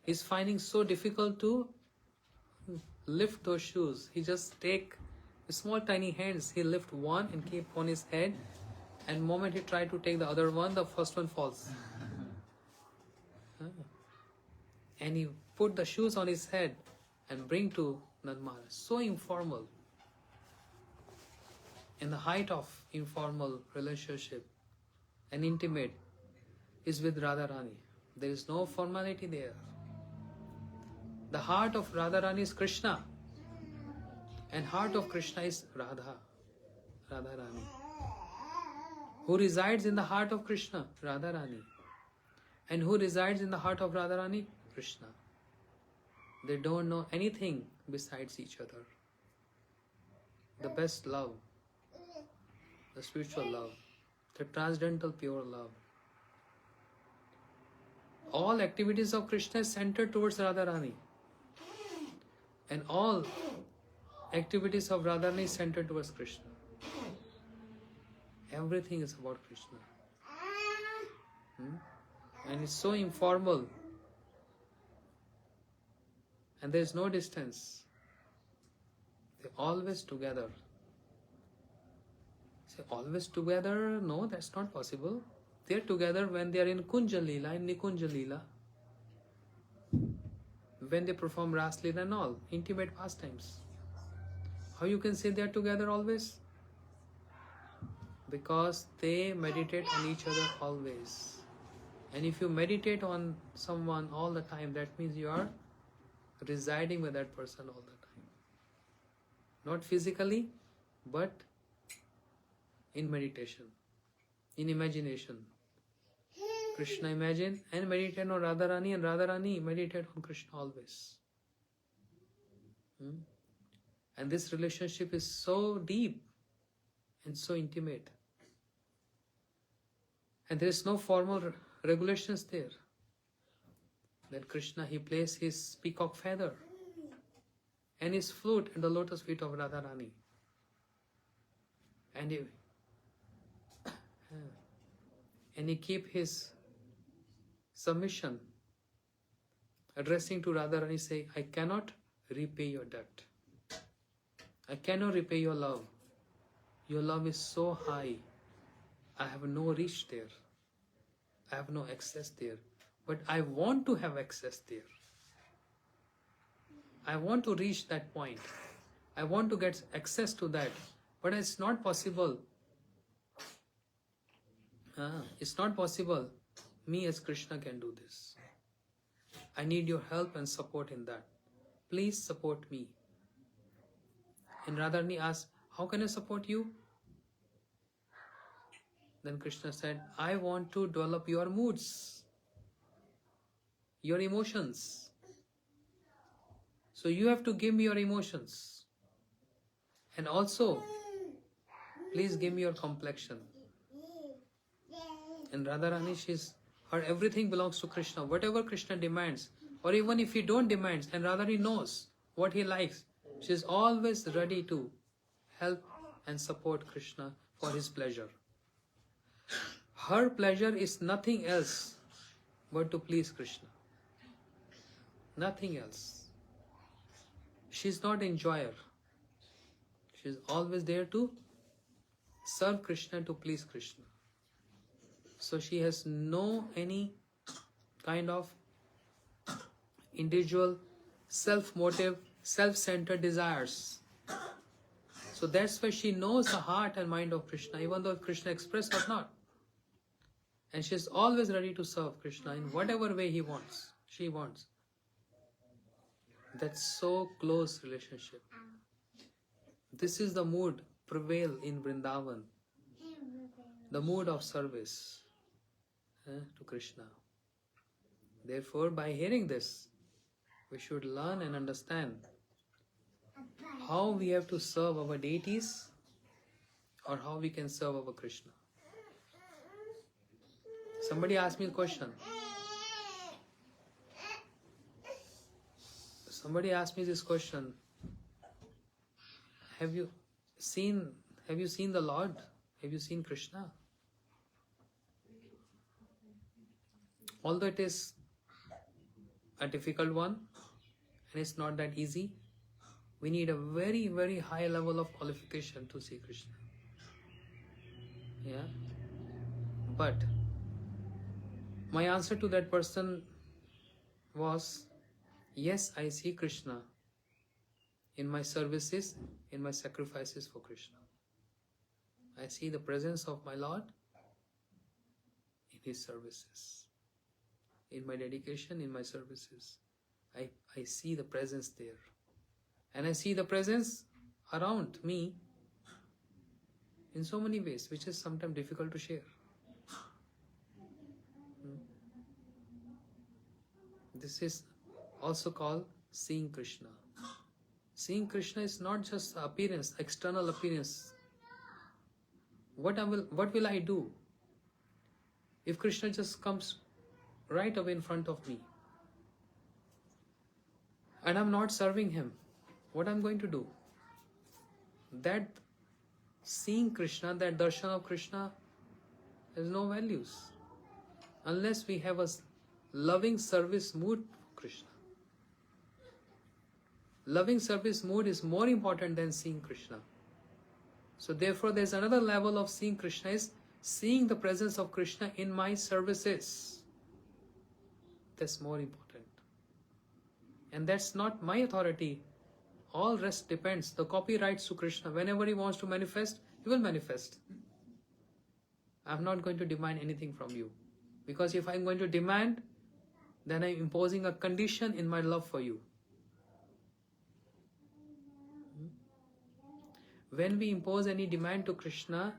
He's finding so difficult to lift those shoes. He just take small tiny hands. He lift one and keep on his head. And the moment he try to take the other one, the first one falls. And he put the shoes on his head and bring to Nanda Maharaj. So informal. In the height of informal relationship and intimate is with Radharani. There is no formality there. The heart of Radharani is Krishna. And heart of Krishna is Radharani. Who resides in the heart of Krishna? Radharani. And who resides in the heart of Radharani? Krishna. They don't know anything besides each other. The best love, the spiritual love, the transcendental pure love. All activities of Krishna is centered towards Radharani. And all activities of Radharani is centered towards Krishna. Everything is about Krishna. And it's so informal. And there is no distance. They're always together. Say, always together? No, that's not possible. They're together when they are in Kunja Leela, in Nikunja Leela. When they perform Ras Leela and all, intimate pastimes. How you can say they are together always? Because they meditate on each other always. And if you meditate on someone all the time, that means you are residing with that person all the time. Not physically, but in meditation, in imagination. Krishna imagine and meditate on Radharani, and Radharani meditate on Krishna always. And this relationship is so deep and so intimate. And there is no formal regulations there. That Krishna, he placed his peacock feather and his flute in the lotus feet of Radharani. And he keep his submission, addressing to Radharani, say, I cannot repay your debt. I cannot repay your love. Your love is so high. I have no reach there. I have no access there. But I want to have access there. I want to reach that point. I want to get access to that. But it's not possible. It's not possible. Me as Krishna can do this. I need your help and support in that. Please support me. And Radharani asked, how can I support you? Then Krishna said, I want to develop your moods, your emotions. So you have to give me your emotions. And also, please give me your complexion. And Radharani, her everything belongs to Krishna. Whatever Krishna demands, or even if he don't demand, and Radharani knows what he likes, she is always ready to help and support Krishna for his pleasure. Her pleasure is nothing else but to please Krishna. Nothing else. She is not enjoyer. She is always there to serve Krishna, to please Krishna. So she has no any kind of individual self-motive, self-centered desires. So that's why she knows the heart and mind of Krishna, even though Krishna expressed or not. And she's always ready to serve Krishna in whatever way he wants, she wants. That's so close relationship. This is the mood prevail in Vrindavan. The mood of service to Krishna. Therefore, by hearing this, we should learn and understand how we have to serve our deities or how we can serve our Krishna. Somebody asked me a question. Somebody asked me this question. Have you seen the Lord? Have you seen Krishna? Although it is a difficult one and it's not that easy, we need a very, very high level of qualification to see Krishna. Yeah. But my answer to that person was, yes, I see Krishna in my services, in my sacrifices for Krishna. I see the presence of my Lord in His services. In my dedication, in my services. I see the presence there. And I see the presence around me in so many ways, which is sometimes difficult to share. This is also called seeing Krishna. Seeing Krishna is not just appearance, external appearance. What will I do if Krishna just comes right away in front of me and I'm not serving him? What I'm going to do? That seeing Krishna, that darshan of Krishna has no values unless we have a loving service mood for Krishna. Loving service mood is more important than seeing Krishna. So therefore there's another level of seeing Krishna, is seeing the presence of Krishna in my services. That's more important. And that's not my authority. All rest depends. The copyrights to Krishna. Whenever he wants to manifest, he will manifest. I'm not going to demand anything from you. Because if I'm going to demand, then I'm imposing a condition in my love for you. When we impose any demand to Krishna,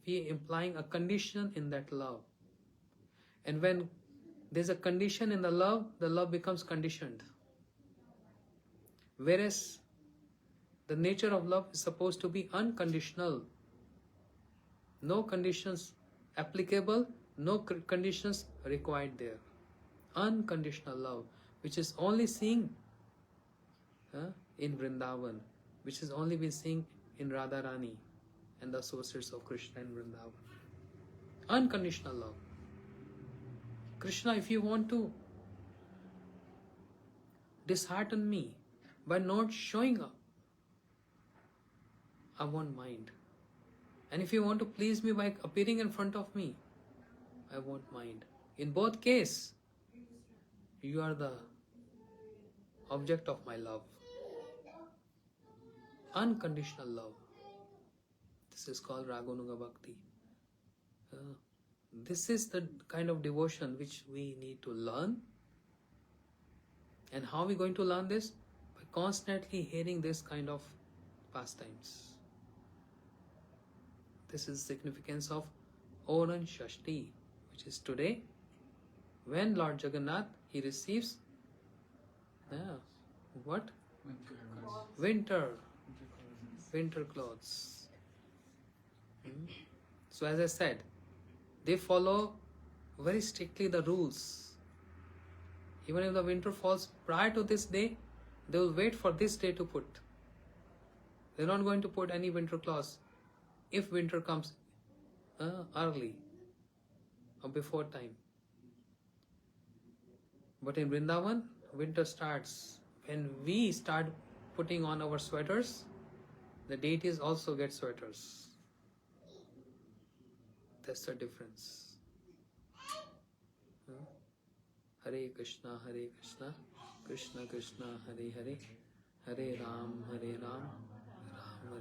we are implying a condition in that love. And when there's a condition in the love becomes conditioned. Whereas the nature of love is supposed to be unconditional. No conditions applicable, no conditions required there. Unconditional love, which is only seen in Vrindavan, which is only been seen in Radharani and the associates of Krishna in Vrindavan. Unconditional love. Krishna, if you want to dishearten me by not showing up, I won't mind. And if you want to please me by appearing in front of me, I won't mind. In both cases, you are the object of my love. Unconditional love. This is called Raganuga Bhakti. This is the kind of devotion which we need to learn. And how are we going to learn this? By constantly hearing this kind of pastimes. This is the significance of Oran Shashti, which is today, when Lord Jagannath, he receives what? Winter clothes. So as I said, they follow very strictly the rules. Even if the winter falls prior to this day, they will wait for this day to put. They're not going to put any winter clothes if winter comes early or before time. But in Vrindavan, winter starts. When we start putting on our sweaters, the deities also get sweaters. That's the difference. Hare Krishna, Krishna Krishna, Hare Hare, Hare Ram, Ram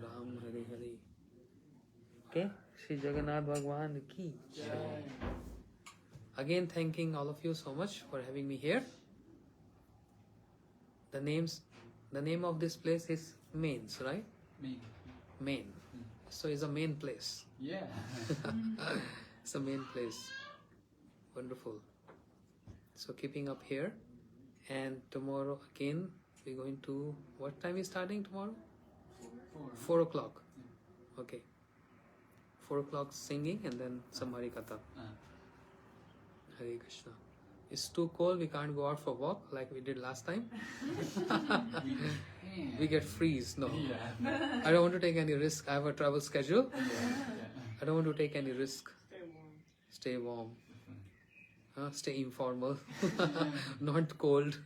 Ram, Hare Hare. Okay, Shri Jagannath Bhagwan ki Jai. Again, thanking all of you so much for having me here. The name of this place is Maine, right? Maine. Maine. So it's a main place. Yeah. It's a main place. Wonderful. So keeping up here, and tomorrow again we're going to. What time is starting tomorrow? 4 o'clock. Okay. 4 o'clock singing and then some Harikatha. Hare Krishna. It's too cold, we can't go out for walk like we did last time. We get freeze. No. Yeah. I don't want to take any risk. I have a travel schedule. Yeah. I don't want to take any risk. Stay warm. Stay informal. Not cold.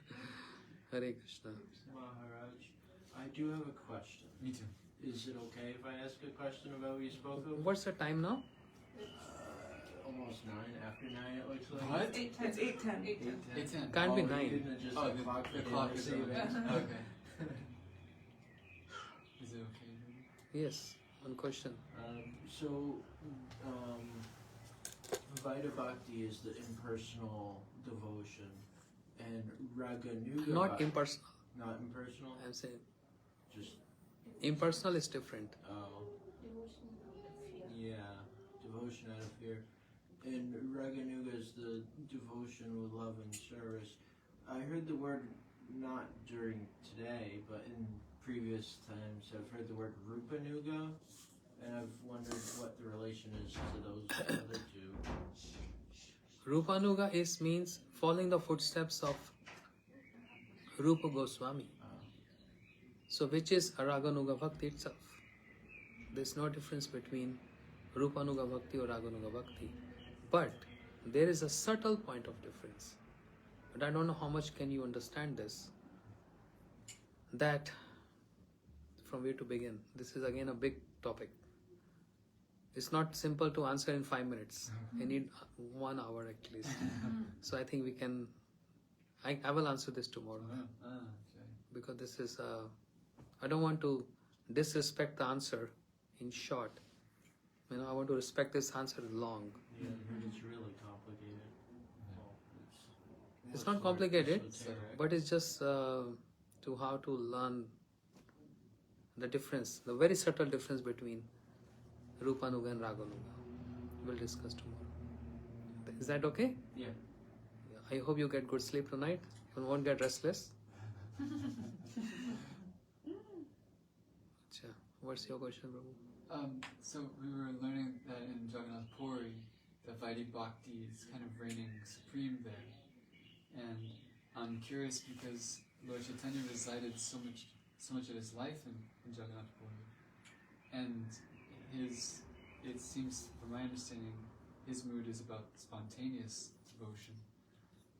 Hare Krishna. Maharaj, I do have a question. Me too. Is it okay if I ask a question about what you spoke of? What's the time now? Almost 9, after 9 it looks like. What? It's 8:10. 8:10. Can't be Oh, 9. you didn't just Oh, the clock the for clock daylight is savings. on. Okay. Is it okay? Yes. One question. Vaida Bhakti is the impersonal devotion, and Raganuga Not Bhakti- impersonal. Not impersonal? I'm saying Just, impersonal is different. oh, Devotion out of fear. yeah, devotion out of fear. And Raganuga is the devotion with love and service. I heard the word not during today, but in previous times I've heard the word Rupanuga, and I've wondered what the relation is to those other two. Rupanuga means following the footsteps of Rupa Goswami. So which is Raganuga Bhakti itself. There's no difference between Rupanuga Bhakti or Raganuga Bhakti. But there is a subtle point of difference. But I don't know how much can you understand this. That, from where to begin? This is again a big topic. It's not simple to answer in 5 minutes. I need 1 hour at least. So I think we can, I will answer this tomorrow. Okay. Because this is, I don't want to disrespect the answer in short. I want to respect this answer long. Yeah, I heard it's really complicated. Well, It's what's not the word? complicated, Esoteric. but it's just to how to learn the difference, the very subtle difference between Rupanuga and Raganuga. We'll discuss tomorrow. Is that okay? Yeah. I hope you get good sleep tonight. You won't get restless. Acha, what's your question, Prabhu? So we were learning that in Jagannath Puri, the Vaidhi Bhakti is kind of reigning supreme there. And I'm curious because Lord Chaitanya resided so much of his life in Jagannath Puri. And it seems, from my understanding, his mood is about spontaneous devotion.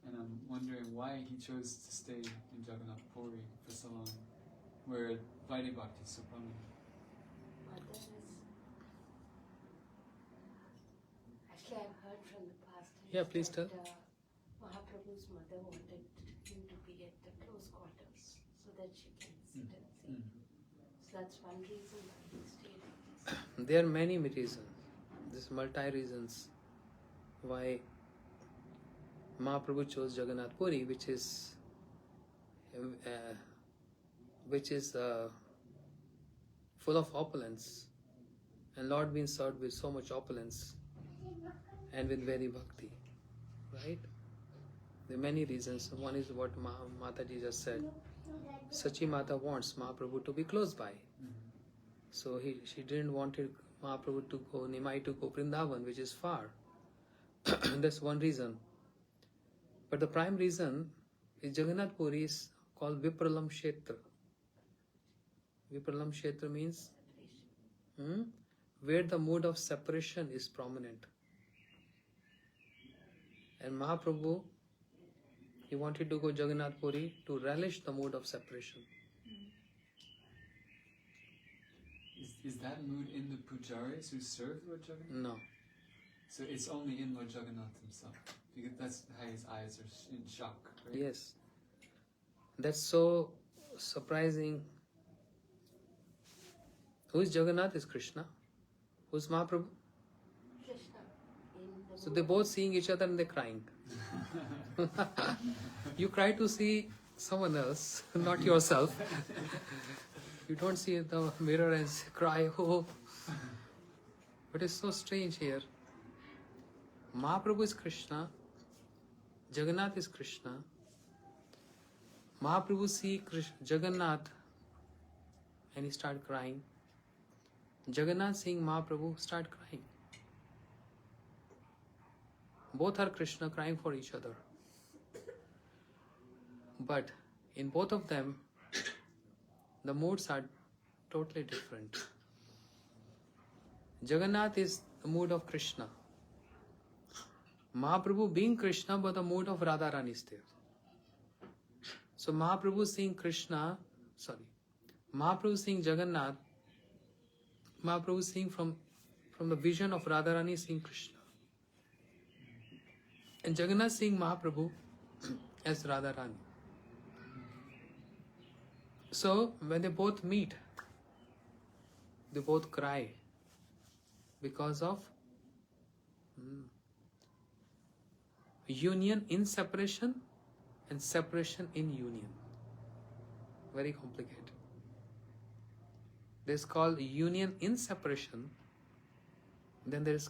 And I'm wondering why he chose to stay in Jagannath Puri for so long, where Vaidhi Bhakti is so prominent. Mother is. Actually, I've heard from the past. Yeah, please that, tell. Mahaprabhu's mother wanted him to be at the close quarters so that she can sit and sing. So that's one reason why he stayed at this. There are many reasons. There's multi-reasons why Mahaprabhu chose Jagannath Puri, which is full of opulence, and Lord being served with so much opulence and with very bhakti, right? There are many reasons. One is what Mataji just said. Sachi Mata wants Mahaprabhu to be close by. So she didn't want Mahaprabhu to go, Nimai to go Vrindavan, which is far. That's one reason. But the prime reason is Jagannath Puri is called Vipralam Kshetra. Vipralam Kshetra means where the mood of separation is prominent. And Mahaprabhu, he wanted to go Jagannath Puri to relish the mood of separation. Is that mood in the pujaris who serve Lord Jagannath? No. So it's only in Lord Jagannath himself. Because that's how his eyes are in shock, right? Yes. That's so surprising. Who is Jagannath is Krishna. Who's Mahaprabhu? Krishna in the So they're both seeing each other and they're crying. You cry to see someone else, not yourself. You don't see the mirror and cry, oh. But it's so strange here. Mahaprabhu is Krishna. Jagannath is Krishna. Mahaprabhu see Jagannath and he start crying. Jagannath seeing Mahaprabhu start crying. Both are Krishna crying for each other. But in both of them, the moods are totally different. Jagannath is the mood of Krishna. Mahaprabhu being Krishna, but the mood of Radharani is there. So Mahaprabhu seeing Jagannath, Mahaprabhu seeing from the vision of Radharani seeing Krishna. And Jagannath seeing Mahaprabhu as Radharani. So when they both meet, they both cry because of union in separation and separation in union. Very complicated. This is called union in separation. Then there's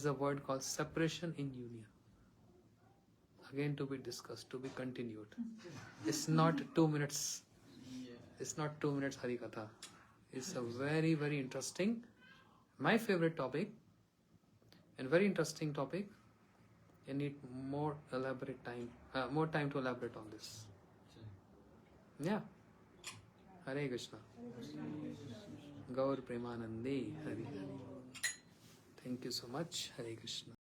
a word called separation in union. Again to be discussed, to be continued. It's not 2 minutes. It's not 2 minutes Harikatha. It's a very, very interesting, my favorite topic, and very interesting topic. You need more time to elaborate on this. Yeah. Hare Krishna. Gaur Premanande Hari. Thank you so much. Hare Krishna.